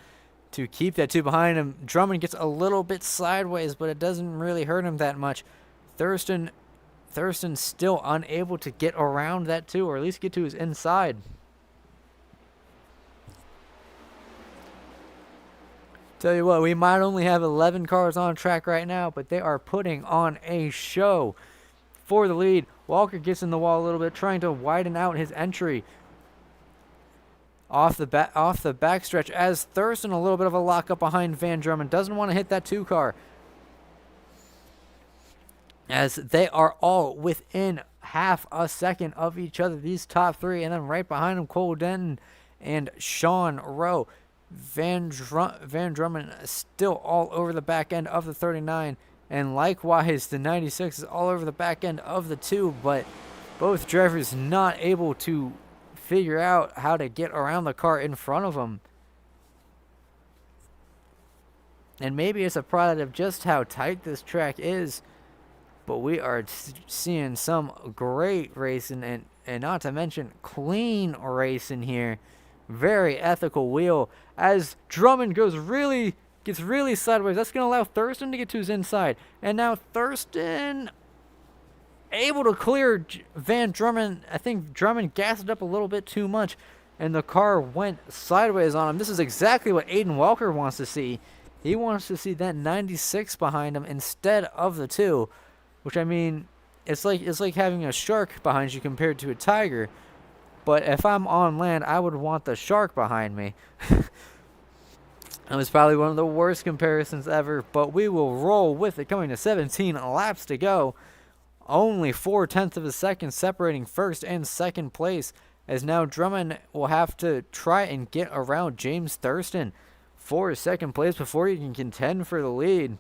to keep that 2 behind him. Drummond gets a little bit sideways, but it doesn't really hurt him that much. Thurston's still unable to get around that 2, or at least get to his inside. Tell you what, we might only have 11 cars on track right now, but they are putting on a show for the lead. Walker gets in the wall a little bit, trying to widen out his entry off the backstretch, as Thurston a little bit of a lockup behind Van Drummond. Doesn't want to hit that 2-car, as they are all within half a second of each other, these top 3, and then right behind them, Cole Denton and Sean Rowe. Van Drummond is still all over the back end of the 39, and likewise the 96 is all over the back end of the 2, but both drivers not able to figure out how to get around the car in front of them. And maybe it's a product of just how tight this track is, but we are seeing some great racing, and not to mention clean racing here. Very ethical wheel, as Drummond gets really sideways. That's going to allow Thurston to get to his inside. And now Thurston able to clear Van Drummond. I think Drummond gassed it up a little bit too much, and the car went sideways on him. This is exactly what Aiden Walker wants to see. He wants to see that 96 behind him instead of the 2, which, I mean, it's like having a shark behind you compared to a tiger. But if I'm on land, I would want the shark behind me. It was probably one of the worst comparisons ever, but we will roll with it. Coming to 17 laps to go. Only 0.4 of a second separating first and second place, as now Drummond will have to try and get around James Thurston for second place before he can contend for the lead.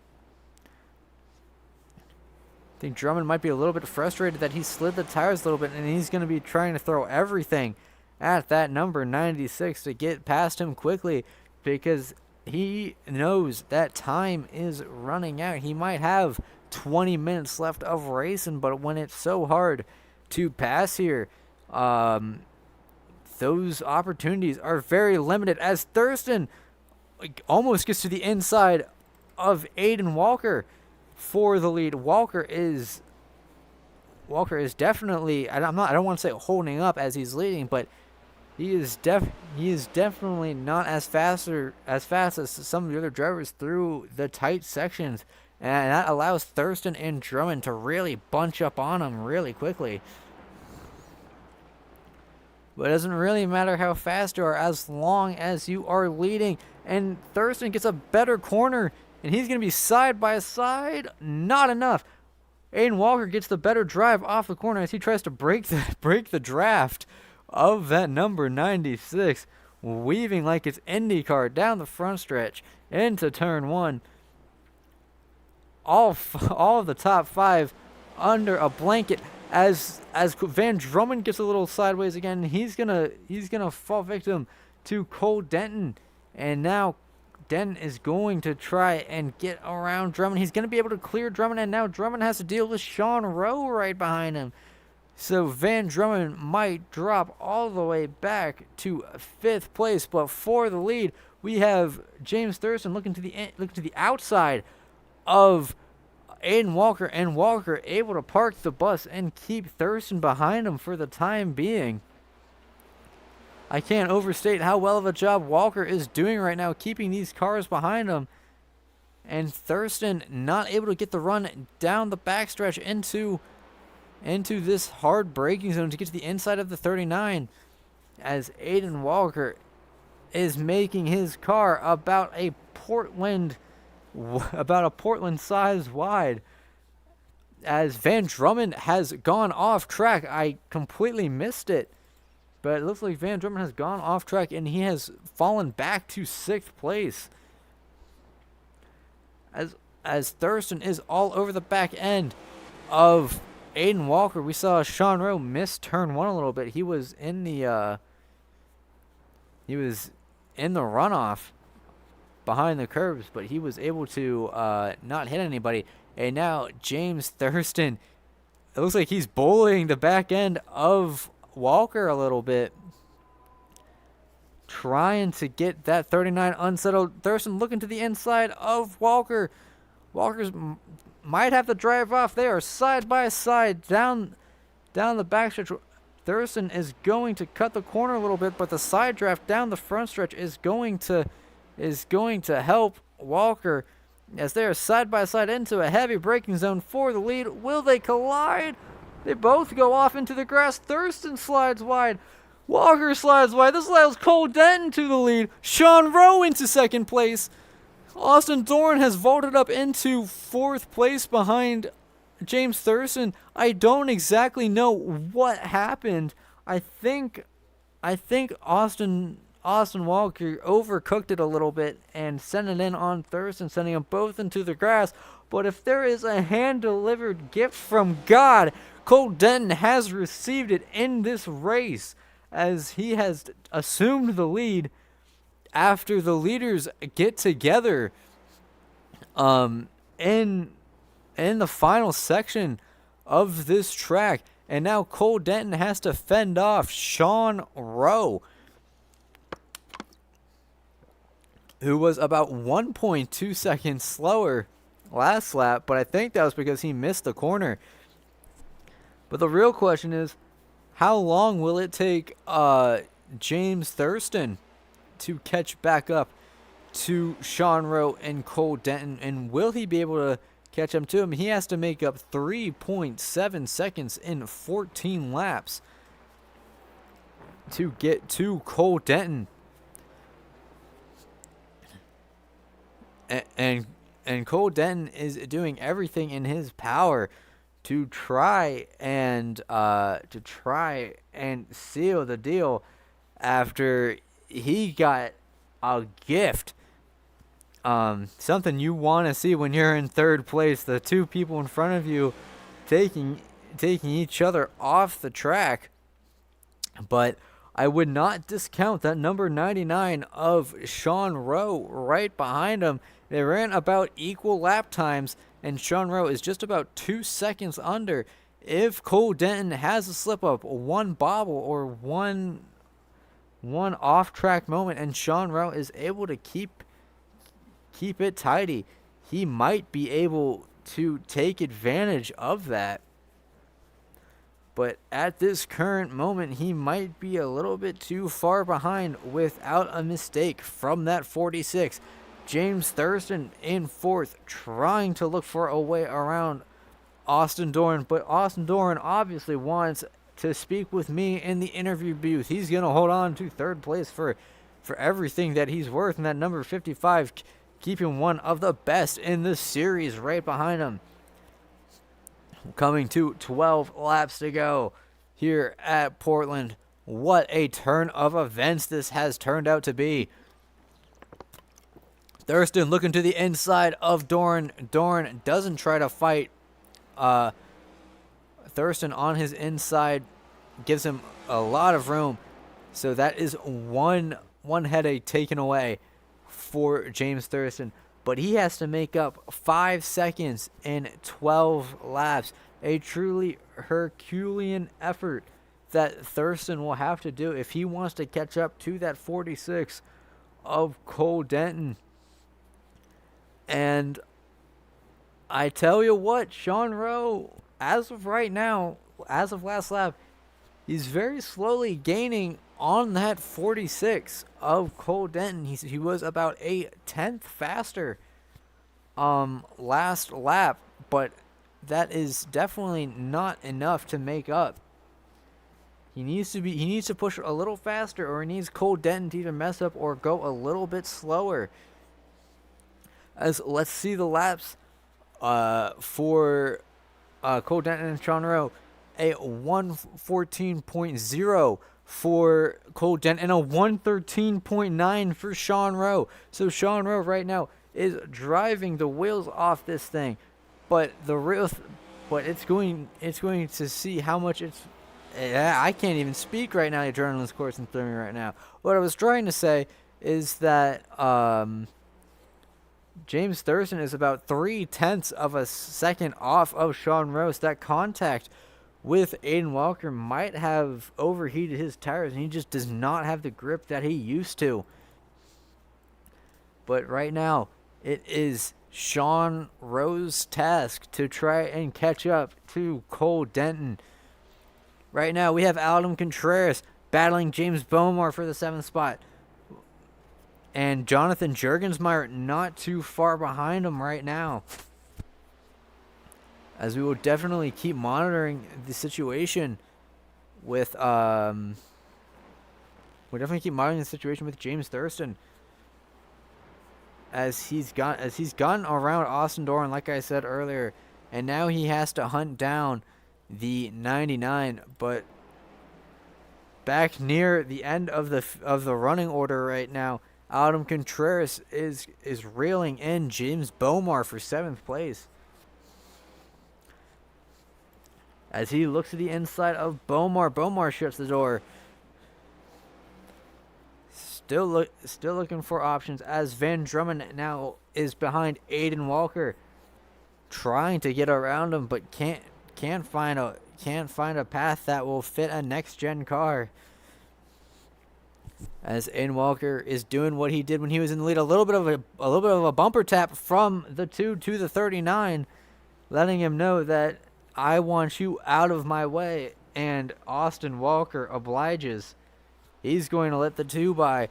I think Drummond might be a little bit frustrated that he slid the tires a little bit, and he's going to be trying to throw everything at that number 96 to get past him quickly, because he knows that time is running out. He might have 20 minutes left of racing, but when it's so hard to pass here, those opportunities are very limited, as Thurston almost gets to the inside of Aiden Walker for the lead. Walker is definitely, I don't want to say holding up as he's leading, but he is definitely not as fast as some of the other drivers through the tight sections, And that allows Thurston and Drummond to really bunch up on him really quickly. But it doesn't really matter how fast you are as long as you are leading. And Thurston gets a better corner, and he's going to be side by side. Not enough. Aiden Walker gets the better drive off the corner as he tries to break the draft of that number 96, weaving like it's IndyCar down the front stretch into turn 1. All of the top 5 under a blanket as Van Drummond gets a little sideways again. He's gonna fall victim to Cole Denton, and now Denton is going to try and get around Drummond. He's going to be able to clear Drummond, and now Drummond has to deal with Sean Rowe right behind him. So Van Drummond might drop all the way back to 5th place, but for the lead, we have James Thurston looking to the outside of Aiden Walker, and Walker able to park the bus and keep Thurston behind him for the time being. I can't overstate how well of a job Walker is doing right now, keeping these cars behind him. And Thurston not able to get the run down the backstretch into this hard braking zone to get to the inside of the 39, as Aiden Walker is making his car about a Portland size wide. As Van Drummond has gone off track, I completely missed it. But it looks like Van Drummond has gone off track, and he has fallen back to 6th place. As Thurston is all over the back end of Aiden Walker. We saw Sean Rowe miss turn 1 a little bit. He was in the runoff behind the curves, but he was able to not hit anybody. And now James Thurston, it looks like he's bullying the back end of Walker a little bit, trying to get that 39 unsettled. Thurston looking to the inside of Walker. Walker's might have to drive off. They are side by side down the backstretch. Thurston is going to cut the corner a little bit, but the side draft down the front stretch is going to help Walker as they are side by side into a heavy braking zone for the lead. Will they collide? They both go off into the grass. Thurston slides wide. Walker slides wide. This allows Cole Denton to the lead. Sean Rowe into 2nd place. Austin Dorn has vaulted up into 4th place behind James Thurston. I don't exactly know what happened. I think Austin Walker overcooked it a little bit and sent it in on Thurston, sending them both into the grass. But if there is a hand-delivered gift from God, Cole Denton has received it in this race, as he has assumed the lead after the leaders get together in the final section of this track. And now Cole Denton has to fend off Sean Rowe, who was about 1.2 seconds slower last lap, but I think that was because he missed the corner. But the real question is, how long will it take James Thurston to catch back up to Sean Rowe and Cole Denton, and will he be able to catch up to him? He has to make up 3.7 seconds in 14 laps to get to Cole Denton. And Cole Denton is doing everything in his power to try and seal the deal after he got a gift. Something you want to see when you're in 3rd place. The two people in front of you taking each other off the track. But I would not discount that number 99 of Sean Rowe right behind him. They ran about equal lap times, and Sean Rowe is just about 2 seconds under. If Cole Denton has a slip-up, one bobble, or one off-track moment, and Sean Rowe is able to keep it tidy, he might be able to take advantage of that. But at this current moment, he might be a little bit too far behind without a mistake from that 46. James Thurston in 4th, trying to look for a way around Austin Doran, but Austin Doran obviously wants to speak with me in the interview booth. He's going to hold on to 3rd place for everything that he's worth, and that number 55 keeping one of the best in the series right behind him. Coming to 12 laps to go here at Portland. What a turn of events this has turned out to be. Thurston looking to the inside of Doran. Doran doesn't try to fight. Thurston on his inside gives him a lot of room. So that is one headache taken away for James Thurston. But he has to make up 5 seconds in 12 laps. A truly Herculean effort that Thurston will have to do if he wants to catch up to that 46 of Cole Denton. And I tell you what, Sean Rowe, as of right now, as of last lap, he's very slowly gaining on that 46 of Cole Denton. He was about a 10th faster last lap, but that is definitely not enough to make up. He needs to push a little faster, or he needs Cole Denton to either mess up or go a little bit slower. As let's see the laps for Cole Denton and Sean Rowe. A 114.0 for Cole Denton and a 113.9 for Sean Rowe. So Sean Rowe right now is driving the wheels off this thing, but it's going to see how much it's. I can't even speak right now. The adrenaline's coursing through me right now. What I was trying to say is that James Thurston is about 0.3 of a second off of Sean Rowe. That contact with Aiden Walker might have overheated his tires, and he just does not have the grip that he used to. But right now, it is Sean Rowe's task to try and catch up to Cole Denton. Right now, we have Adam Contreras battling James Bomar for the 7th spot. And Jonathan Juergensmeyer not too far behind him right now. As we will definitely keep monitoring the situation with we'll definitely keep monitoring the situation with James Thurston. As he's gone around Austin Doran, like I said earlier, and now he has to hunt down the 99, but back near the end of the running order right now, Adam Contreras is reeling in James Bomar for 7th place. As he looks to the inside of Bomar, Bomar shuts the door. Still looking for options as Van Drummond now is behind Aiden Walker, trying to get around him, but can't find a path that will fit a next-gen car. As Aiden Walker is doing what he did when he was in the lead, a little bit of a bumper tap from the 2 to the 39, letting him know that I want you out of my way, and Austin Walker obliges. He's going to let the 2 by.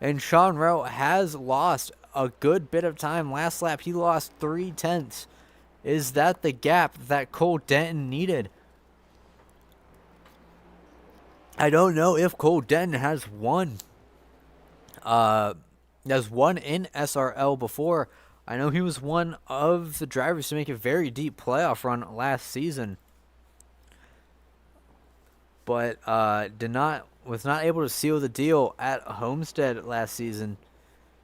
And Sean Rowe has lost a good bit of time. Last lap, he lost 0.3. Is that the gap that Cole Denton needed? I don't know if Cole Denton has won in SRL before. I know he was one of the drivers to make a very deep playoff run last season, but was not able to seal the deal at Homestead last season.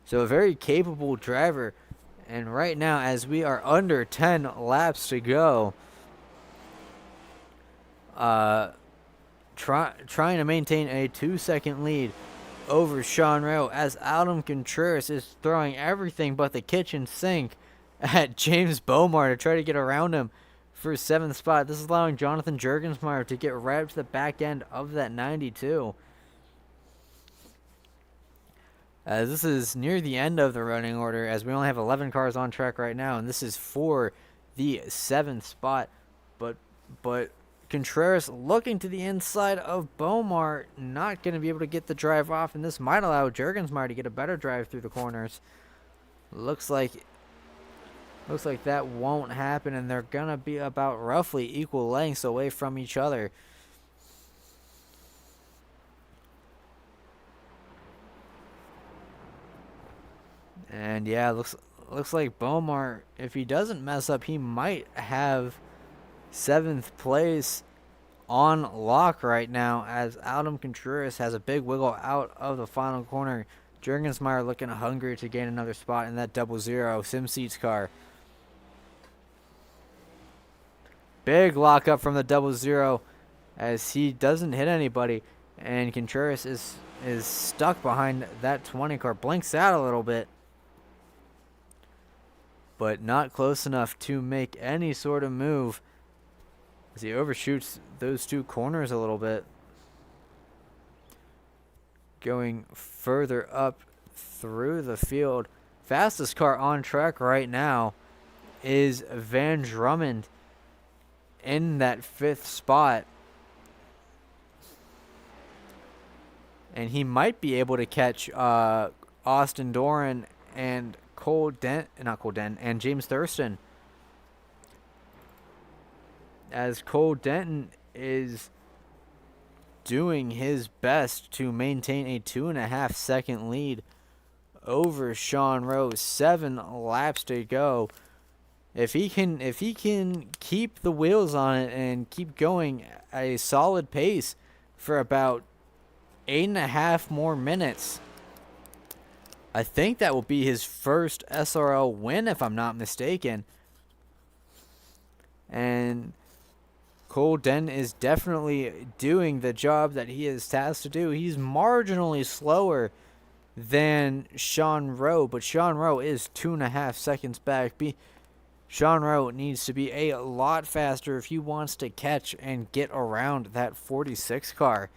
So a very capable driver. And right now, as we are under 10 laps to go, trying to maintain a 2-second lead over Sean Rowe, as Adam Contreras is throwing everything but the kitchen sink at James Bomar to try to get around him for 7th spot. This is allowing Jonathan Juergensmeyer to get right up to the back end of that 92. This is near the end of the running order, as we only have 11 cars on track right now, and this is for the 7th spot. But Contreras looking to the inside of Beaumont, not going to be able to get the drive off, and this might allow Juergensmeyer to get a better drive through the corners. Looks like that won't happen, and they're going to be about roughly equal lengths away from each other. And yeah, looks like Beaumont, if he doesn't mess up, he might have 7th place on lock right now, as Adam Contreras has a big wiggle out of the final corner. Juergensmeyer looking hungry to gain another spot in that 00 Sim-Seats car. Big lockup from the 00 as he doesn't hit anybody, and Contreras is stuck behind that 20 car. Blinks out a little bit, but not close enough to make any sort of move as he overshoots those 2 corners a little bit. Going further up through the field. Fastest car on track right now is Van Drummond in that 5th spot. And he might be able to catch Austin Doran and and James Thurston, as Cole Denton is doing his best to maintain a 2.5 second lead over Sean Rowe. 7 laps to go. If he can keep the wheels on it and keep going at a solid pace for about 8.5 more minutes, I think that will be his first SRL win, if I'm not mistaken. And Cole Denton is definitely doing the job that he is tasked to do. He's marginally slower than Sean Rowe, but Sean Rowe is 2.5 seconds back. Sean Rowe needs to be a lot faster if he wants to catch and get around that 46 car.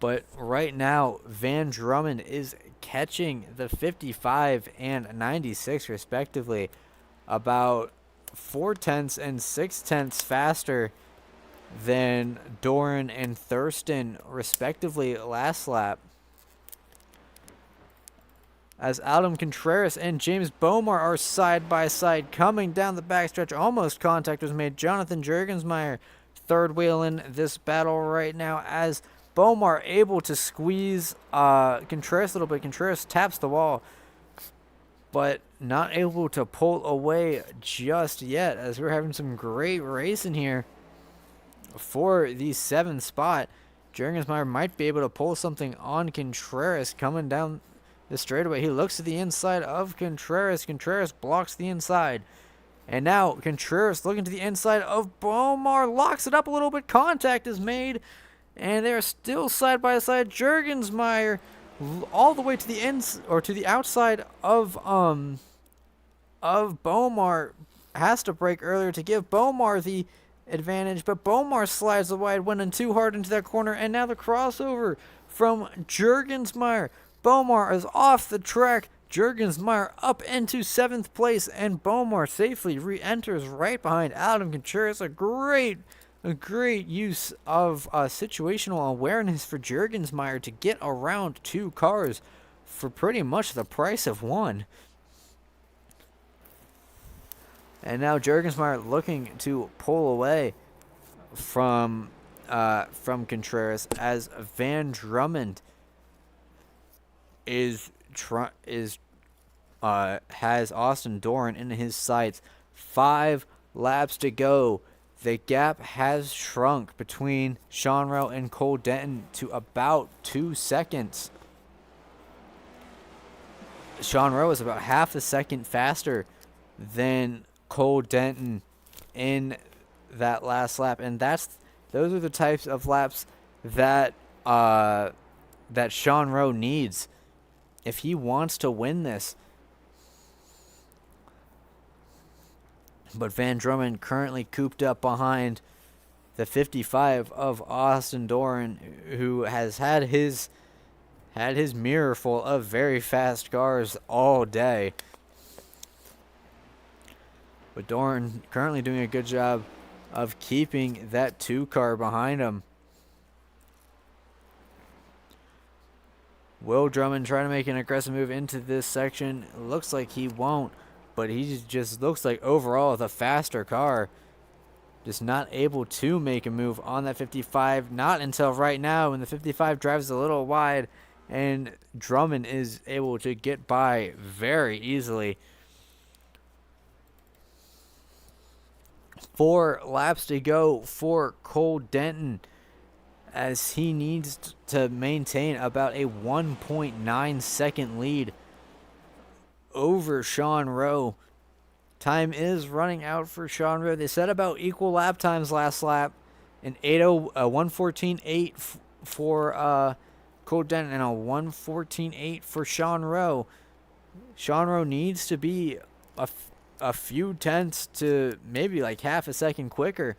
But right now, Van Drummond is catching the 55 and 96 respectively, about 0.4 and 0.6 faster than Doran and Thurston respectively last lap. As Adam Contreras and James Beaumont are side by side coming down the backstretch, almost contact was made. Jonathan Juergensmeyer third wheel in this battle right now, as Beaumont able to squeeze Contreras a little bit. Contreras taps the wall, but not able to pull away just yet, as we're having some great racing here for the 7th spot. Juergensmeyer might be able to pull something on Contreras coming down the straightaway. He looks to the inside of Contreras. Contreras blocks the inside. And now Contreras looking to the inside of Beaumont, locks it up a little bit. Contact is made, and they're still side by side. Juergensmeyer all the way to the outside of Beaumont, has to brake earlier to give Beaumont the advantage, but Beaumont slides the wide, went in too hard into that corner, and now the crossover from Juergensmeyer. Beaumont is off the track. Juergensmeyer up into 7th place, and Beaumont safely re-enters right behind Adam Contreras. A great use of situational awareness for Juergensmeyer to get around 2 cars for pretty much the price of 1. And now Juergensmeyer looking to pull away from Contreras, as Van Drummond has Austin Doran in his sights. 5 laps to go. The gap has shrunk between Sean Rowe and Cole Denton to about 2 seconds. Sean Rowe is about half a second faster than Cole Denton in that last lap, and those are the types of laps that Sean Rowe needs if he wants to win this. But Van Drummond currently cooped up behind the 55 of Austin Doran, who has had his mirror full of very fast cars all day. But Doran currently doing a good job of keeping that 2 car behind him. Will Drummond trying to make an aggressive move into this section? Looks like he won't, but he just looks like overall the faster car. Just not able to make a move on that 55. Not until right now when the 55 drives a little wide and Drummond is able to get by very easily. 4 laps to go for Cole Denton, as he needs to maintain about a 1.9 second lead over Sean Rowe. Time is running out for Sean Rowe. They said about equal lap times last lap. An 1:14.8 for Cole Denton and a 1:14.8 for Sean Rowe. Sean Rowe needs to be a few tenths to maybe like half a second quicker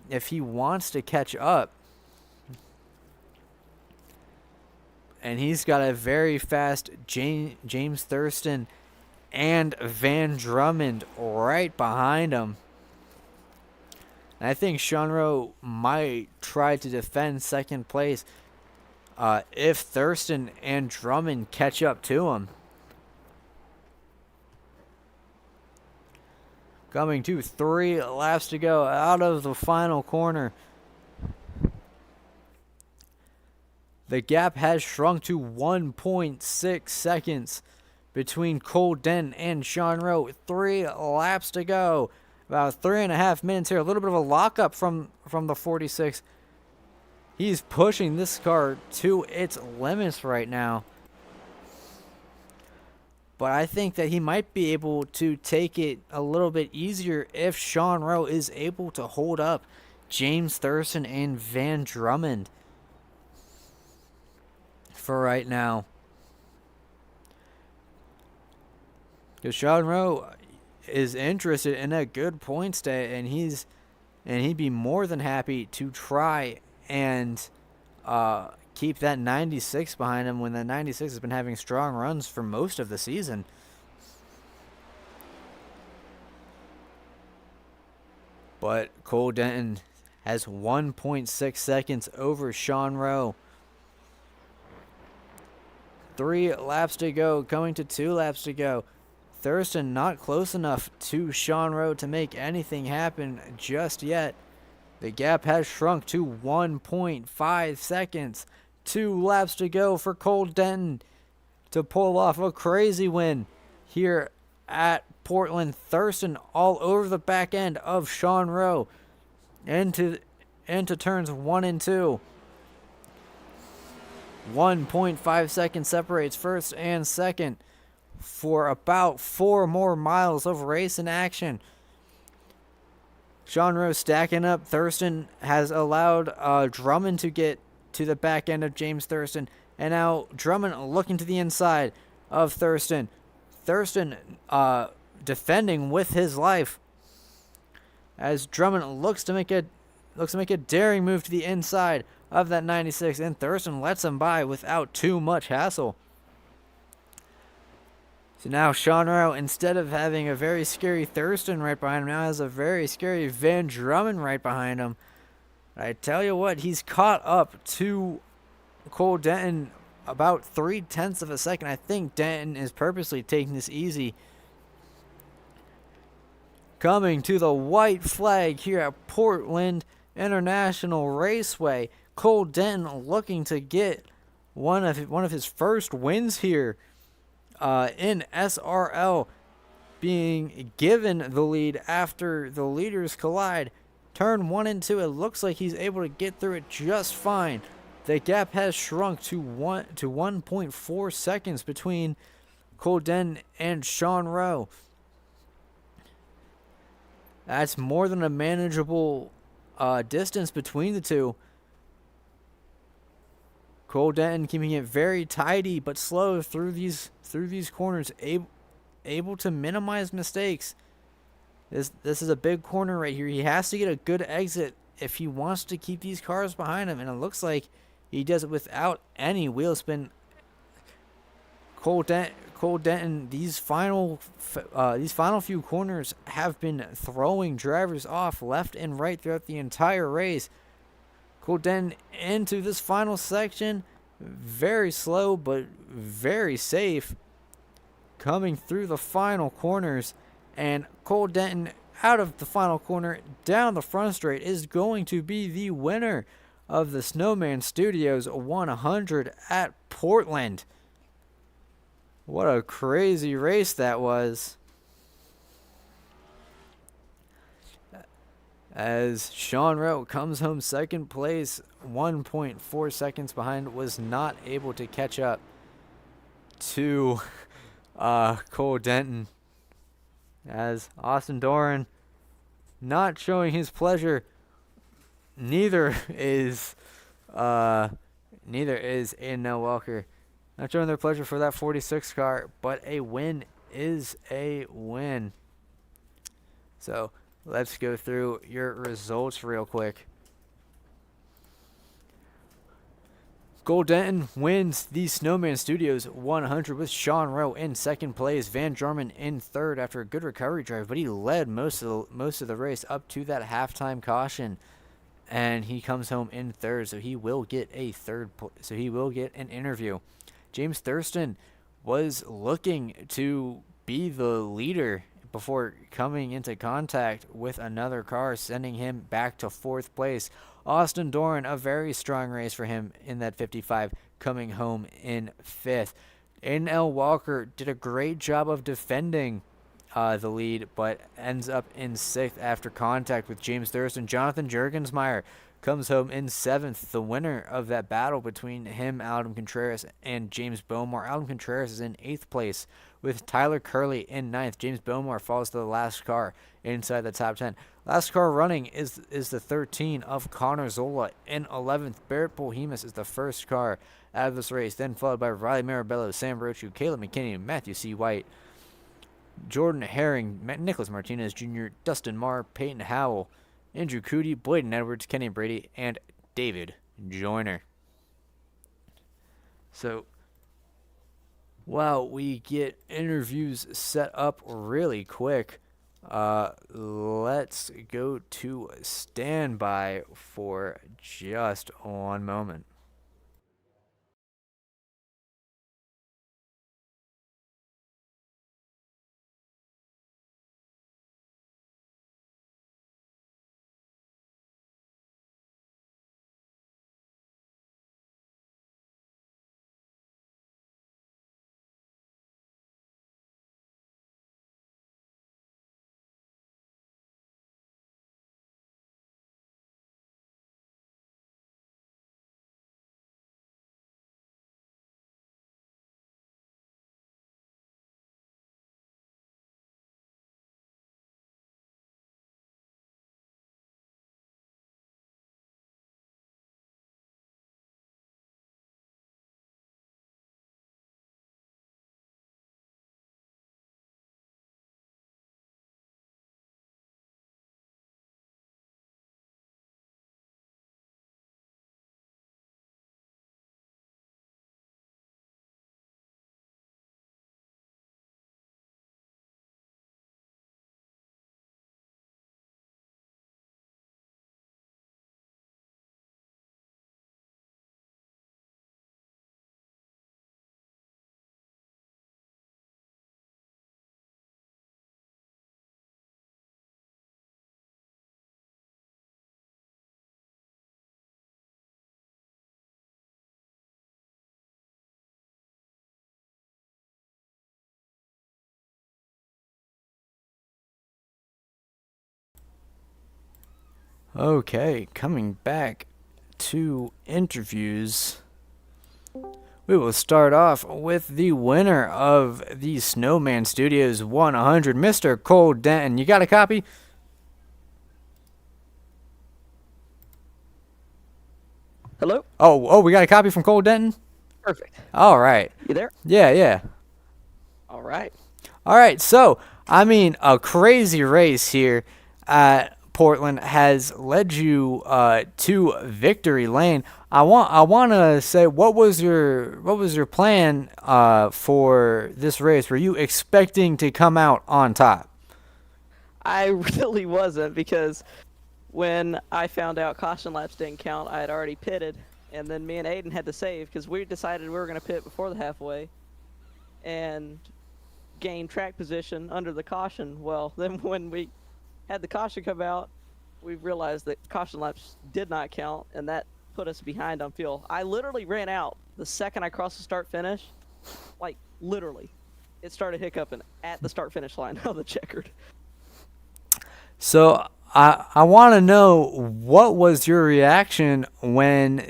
if he wants to catch up. And he's got a very fast James Thurston and Van Drummond right behind him. And I think Sean Rowe might try to defend second place if Thurston and Drummond catch up to him. Coming to 3 laps to go out of the final corner. The gap has shrunk to 1.6 seconds between Cole Denton and Sean Rowe. 3 laps to go. About 3.5 minutes here. A little bit of a lockup from the 46. He's pushing this car to its limits right now. But I think that he might be able to take it a little bit easier if Sean Rowe is able to hold up James Thurston and Van Drummond for right now. Because Sean Rowe is interested in a good points day, and he'd be more than happy to try and keep that 96 behind him when that 96 has been having strong runs for most of the season. But Cole Denton has 1.6 seconds over Sean Rowe. 3 laps to go, going to 2 laps to go. Thurston not close enough to Sean Rowe to make anything happen just yet. The gap has shrunk to 1.5 seconds. 2 laps to go for Cole Denton to pull off a crazy win here at Portland. Thurston all over the back end of Sean Rowe into turns 1 and 2. 1.5 seconds separates first and second for about 4 more miles of racing action. Sean Rowe stacking up. Thurston has allowed Drummond to get to the back end of James Thurston. And now Drummond looking to the inside of Thurston. Thurston defending with his life as Drummond looks to make a daring move to the inside of that 96, and Thurston lets him by without too much hassle. So now Sean Rowe, instead of having a very scary Thurston right behind him, now has a very scary Van Drummond right behind him. I tell you what, he's caught up to Cole Denton about 0.3 of a second. I think Denton is purposely taking this easy. Coming to the white flag here at Portland International Raceway. Cole Denton looking to get one of his first wins here in SRL, being given the lead after the leaders collide. Turn 1 and 2, it looks like he's able to get through it just fine. The gap has shrunk to 1.4 seconds between Cole Denton and Sean Rowe. That's more than a manageable distance between the two. Cole Denton keeping it very tidy but slow through these corners, able to minimize mistakes. This is a big corner right here. He has to get a good exit if he wants to keep these cars behind him, and it looks like he does it without any wheel spin. Cole Cole Denton, these final few corners have been throwing drivers off left and right throughout the entire race. Cole Denton into this final section, very slow but very safe, coming through the final corners, and Cole Denton out of the final corner down the front straight is going to be the winner of the Snowman Studios 100 at Portland. What a crazy race that was. As Sean Rowe comes home second place, 1.4 seconds behind, was not able to catch up to Cole Denton. As Austin Doran not showing his pleasure, neither is Aiden Walker. Not showing their pleasure for that 46 car, but a win is a win. So let's go through your results real quick. Cole Denton wins the Snowman Studios 100 with Sean Rowe in second place, Van Jarman in third after a good recovery drive, but he led most of the race up to that halftime caution, and he comes home in third, so he will get an interview. James Thurston was looking to be the leader before coming into contact with another car, sending him back to fourth place. Austin Doran, a very strong race for him in that 55, coming home in fifth. Aiden L. Walker did a great job of defending the lead, but ends up in sixth after contact with James Thurston. Jonathan Juergensmeyer comes home in seventh, the winner of that battle between him, Adam Contreras, and James Bomar. Adam Contreras is in eighth place with Tyler Curley in ninth. James Bomar falls to the last car inside the top 10. Last car running is the 13 of Connor Zola in 11th. Barrett Polhemus is the first car out of this race, then followed by Riley Marabello, Sam Rochu, Caleb McKinney, Matthew C. White, Jordan Herring, Nicholas Martinez Jr., Dustin Marr, Peyton Howell, Andrew Cootie, Bladen Edwards, Kenny Brady, and David Joyner. So, while we get interviews set up really quick, let's go to standby for just one moment. Okay, coming back to interviews, we will start off with the winner of the Snowman Studios 100, Mr. Cole Denton. You got a copy? Hello? Oh, we got a copy from Cole Denton? Perfect. All right. You there? Yeah. All right. All right, so, I mean, a crazy race here at Portland has led you to victory lane. I want to say, what was your plan for this race? Were you expecting to come out on top? I really wasn't, because when I found out caution laps didn't count, I had already pitted, and then me and Aiden had to save because we decided we were going to pit before the halfway and gain track position under the caution. Well, then when we had the caution come out, we realized that caution laps did not count, and that put us behind on fuel. I literally ran out the second I crossed the start finish. Like, literally. It started hiccuping at the start finish line of the checkered. So I want to know, what was your reaction when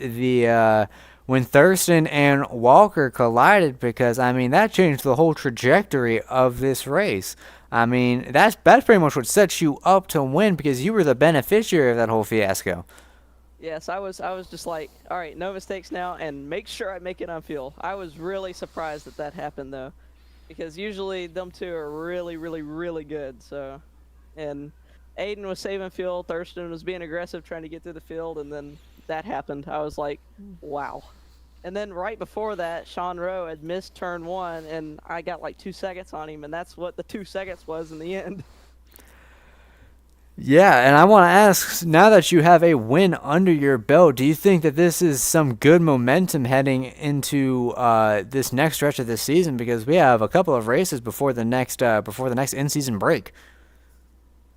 when Thurston and Walker collided? Because I mean, that changed the whole trajectory of this race. I mean, that's pretty much what sets you up to win, because you were the beneficiary of that whole fiasco. Yes, I was just like, all right, no mistakes now, and make sure I make it on fuel. I was really surprised that happened, though, because usually them two are really, really, really good. So, and Aiden was saving fuel, Thurston was being aggressive trying to get through the field, and then that happened. I was like, wow. And then right before that, Sean Rowe had missed turn 1, and I got like 2 seconds on him, and that's what the 2 seconds was in the end. Yeah, and I want to ask, now that you have a win under your belt, do you think that this is some good momentum heading into this next stretch of this season? Because we have a couple of races before the next in-season break.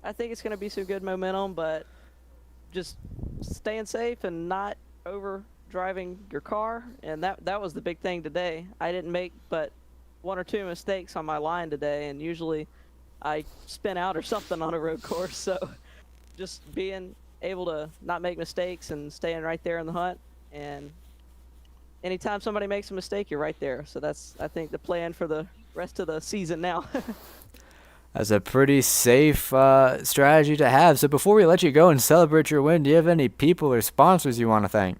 I think it's going to be some good momentum, but just staying safe and not over driving your car, and that was the big thing today. I didn't make but 1 or 2 mistakes on my line today, and usually I spin out or something on a road course. So just being able to not make mistakes and staying right there in the hunt, and anytime somebody makes a mistake, you're right there. So that's, I think, the plan for the rest of the season now. That's a pretty safe strategy to have. So before we let you go and celebrate your win, do you have any people or sponsors you want to thank?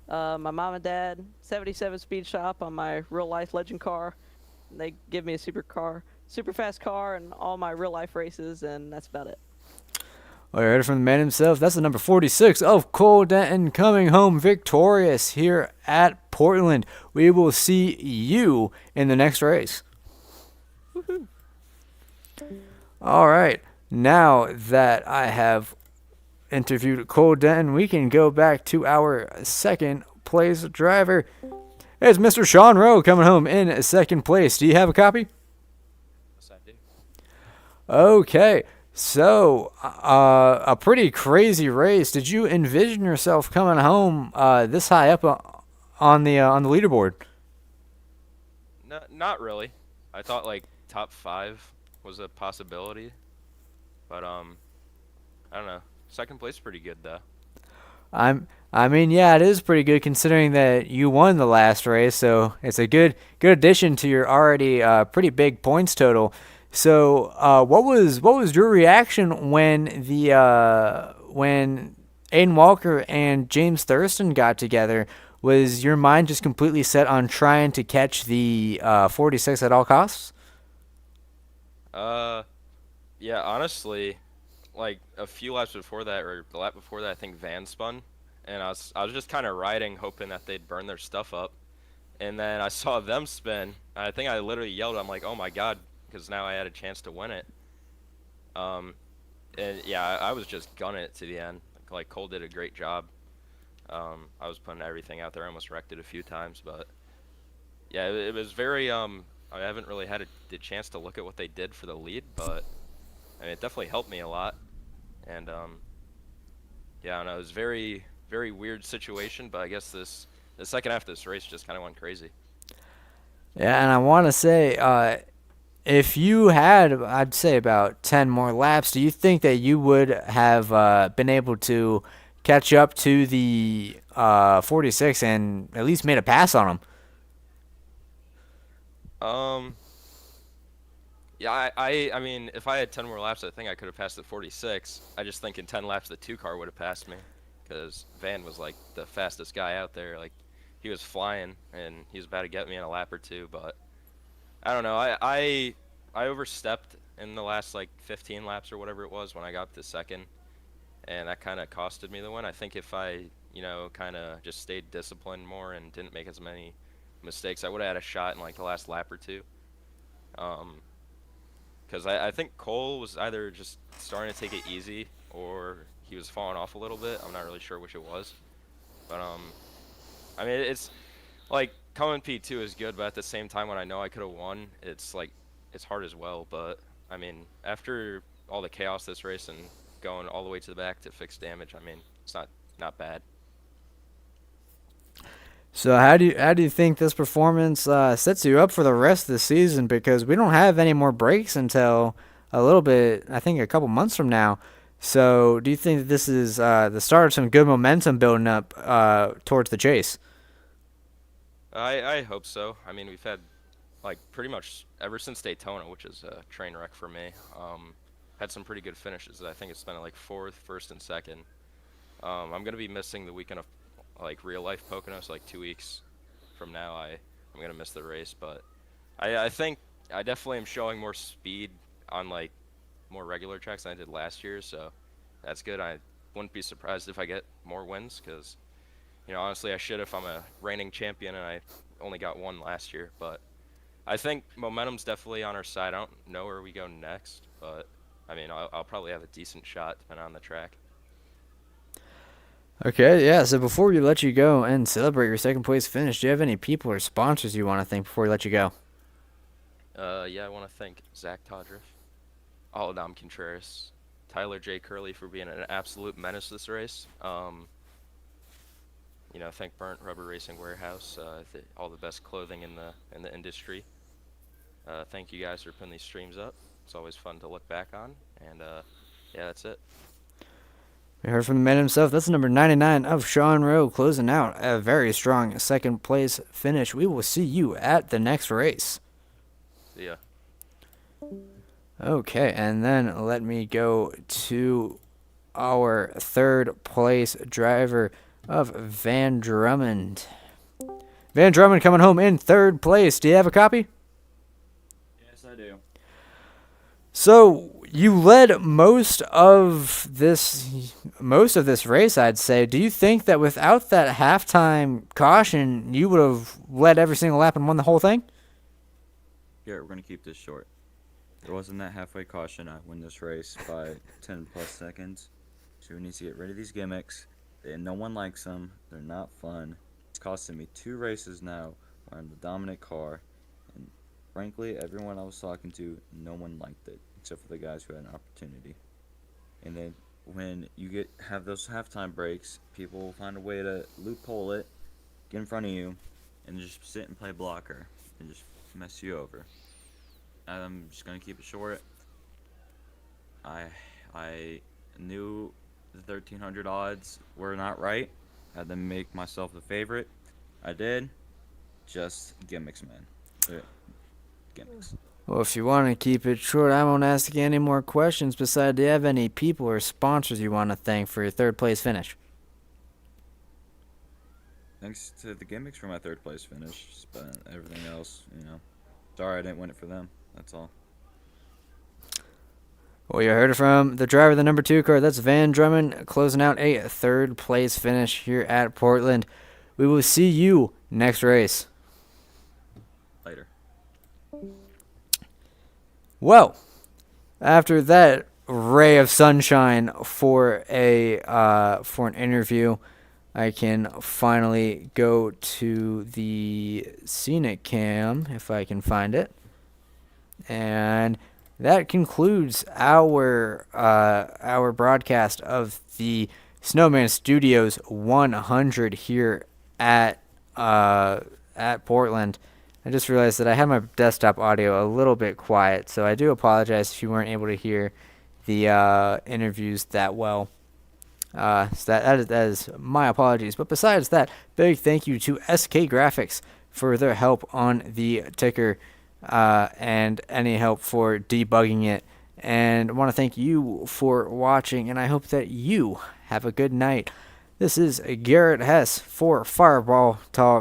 My mom and dad, 77 Speed Shop on my real-life legend car. They give me a super fast car and all my real-life races, and that's about it. Well, you heard it from the man himself. That's the number 46 of Cole Denton, coming home victorious here at Portland. We will see you in the next race. Woohoo. All right. Now that I have interviewed Cole Denton, we can go back to our second place driver. It's Mr. Sean Rowe coming home in second place. Do you have a copy? Yes, I do. Okay. So, a pretty crazy race. Did you envision yourself coming home this high up on the leaderboard? No, not really. I thought like top 5 was a possibility, but I don't know. Second place is pretty good though. I mean, yeah, it is pretty good considering that you won the last race, so it's a good addition to your already pretty big points total. So, what was your reaction when when Aiden Walker and James Thurston got together? Was your mind just completely set on trying to catch the 46 at all costs? Yeah, honestly, like a few laps before that, or the lap before that, I think Van spun, and I was just kind of riding, hoping that they'd burn their stuff up, and then I saw them spin. I think I literally yelled, I'm like, oh my god, because now I had a chance to win it. And yeah, I was just gunning it to the end. Like Cole did a great job. I was putting everything out there. I almost wrecked it a few times, but yeah, it was very I haven't really had the chance to look at what they did for the lead, but I mean, it definitely helped me a lot. And yeah, I don't know, it was very, very weird situation, but I guess the second half of this race just kind of went crazy. Yeah, and I want to say, if you had, I'd say, about 10 more laps, do you think that you would have been able to catch up to the 46 and at least made a pass on them? Yeah, I mean, if I had 10 more laps, I think I could have passed the 46. I just think in 10 laps, the 2 car would have passed me, because Van was like the fastest guy out there. Like, he was flying, and he was about to get me in a lap or 2, but I don't know. I overstepped in the last like 15 laps or whatever it was when I got up to second, and that kind of costed me the win. I think if I, kind of just stayed disciplined more and didn't make as many mistakes, I would have had a shot in like the last lap or two. Because I think Cole was either just starting to take it easy or he was falling off a little bit. I'm not really sure which it was. But, I mean, it's like coming P2 is good, but at the same time, when I know I could have won, it's like, it's hard as well. But, I mean, after all the chaos this race and going all the way to the back to fix damage, I mean, it's not bad. So how do you think this performance sets you up for the rest of the season? Because we don't have any more breaks until a little bit, I think a couple months from now. So do you think that this is the start of some good momentum building up towards the chase? I hope so. I mean, we've had like pretty much ever since Daytona, which is a train wreck for me. Had some pretty good finishes. I think it's been like 4th, 1st, and 2nd. I'm gonna be missing the weekend of like real life Poconos, like 2 weeks from now. I'm gonna miss the race, but I think I definitely am showing more speed on like more regular tracks than I did last year, so that's good. I wouldn't be surprised if I get more wins, because honestly I should if I'm a reigning champion, and I only got 1 last year. But I think momentum's definitely on our side. I don't know where we go next, but I mean, I'll probably have a decent shot depending on the track. Okay, yeah. So before we let you go and celebrate your second place finish, do you have any people or sponsors you want to thank before we let you go? Yeah, I want to thank Zach Todriff, Aladam Contreras, Tyler J. Curley for being an absolute menace this race. Thank Burnt Rubber Racing Warehouse, all the best clothing in the industry. Thank you guys for putting these streams up. It's always fun to look back on, and yeah, that's it. We heard from the man himself. That's number 99 of Sean Rowe, closing out a very strong second place finish. We will see you at the next race. See ya. Okay, and then let me go to our third place driver of Van Drummond. Van Drummond coming home in third place. Do you have a copy? Yes, I do. So you led most of this race, I'd say. Do you think that without that halftime caution, you would have led every single lap and won the whole thing? Here, we're going to keep this short. There wasn't that halfway caution. I win this race by 10 plus seconds. So we need to get rid of these gimmicks. No one likes them. They're not fun. It's costing me 2 races now where I'm the dominant car. And frankly, everyone I was talking to, no one liked it, except for the guys who had an opportunity. And then when you have those halftime breaks, people will find a way to loophole it, get in front of you, and just sit and play blocker and just mess you over. I'm just gonna keep it short. I knew the 1300 odds were not right. I had to make myself the favorite. I did. Just gimmicks, man. Gimmicks. Well, if you want to keep it short, I won't ask you any more questions. Besides, do you have any people or sponsors you want to thank for your third place finish? Thanks to the gimmicks for my third place finish, but everything else, sorry I didn't win it for them. That's all. Well, you heard it from the driver of the number 2 car. That's Van Drummond closing out a third place finish here at Portland. We will see you next race. Later. Well, after that ray of sunshine for an interview, I can finally go to the scenic cam if I can find it. And that concludes our broadcast of the Snowman Studios 100 here at Portland. I just realized that I had my desktop audio a little bit quiet, so I do apologize if you weren't able to hear the interviews that well. So that is my apologies. But besides that, big thank you to SK Graphics for their help on the ticker and any help for debugging it. And I want to thank you for watching, and I hope that you have a good night. This is Garrett Hess for Fireball Talk.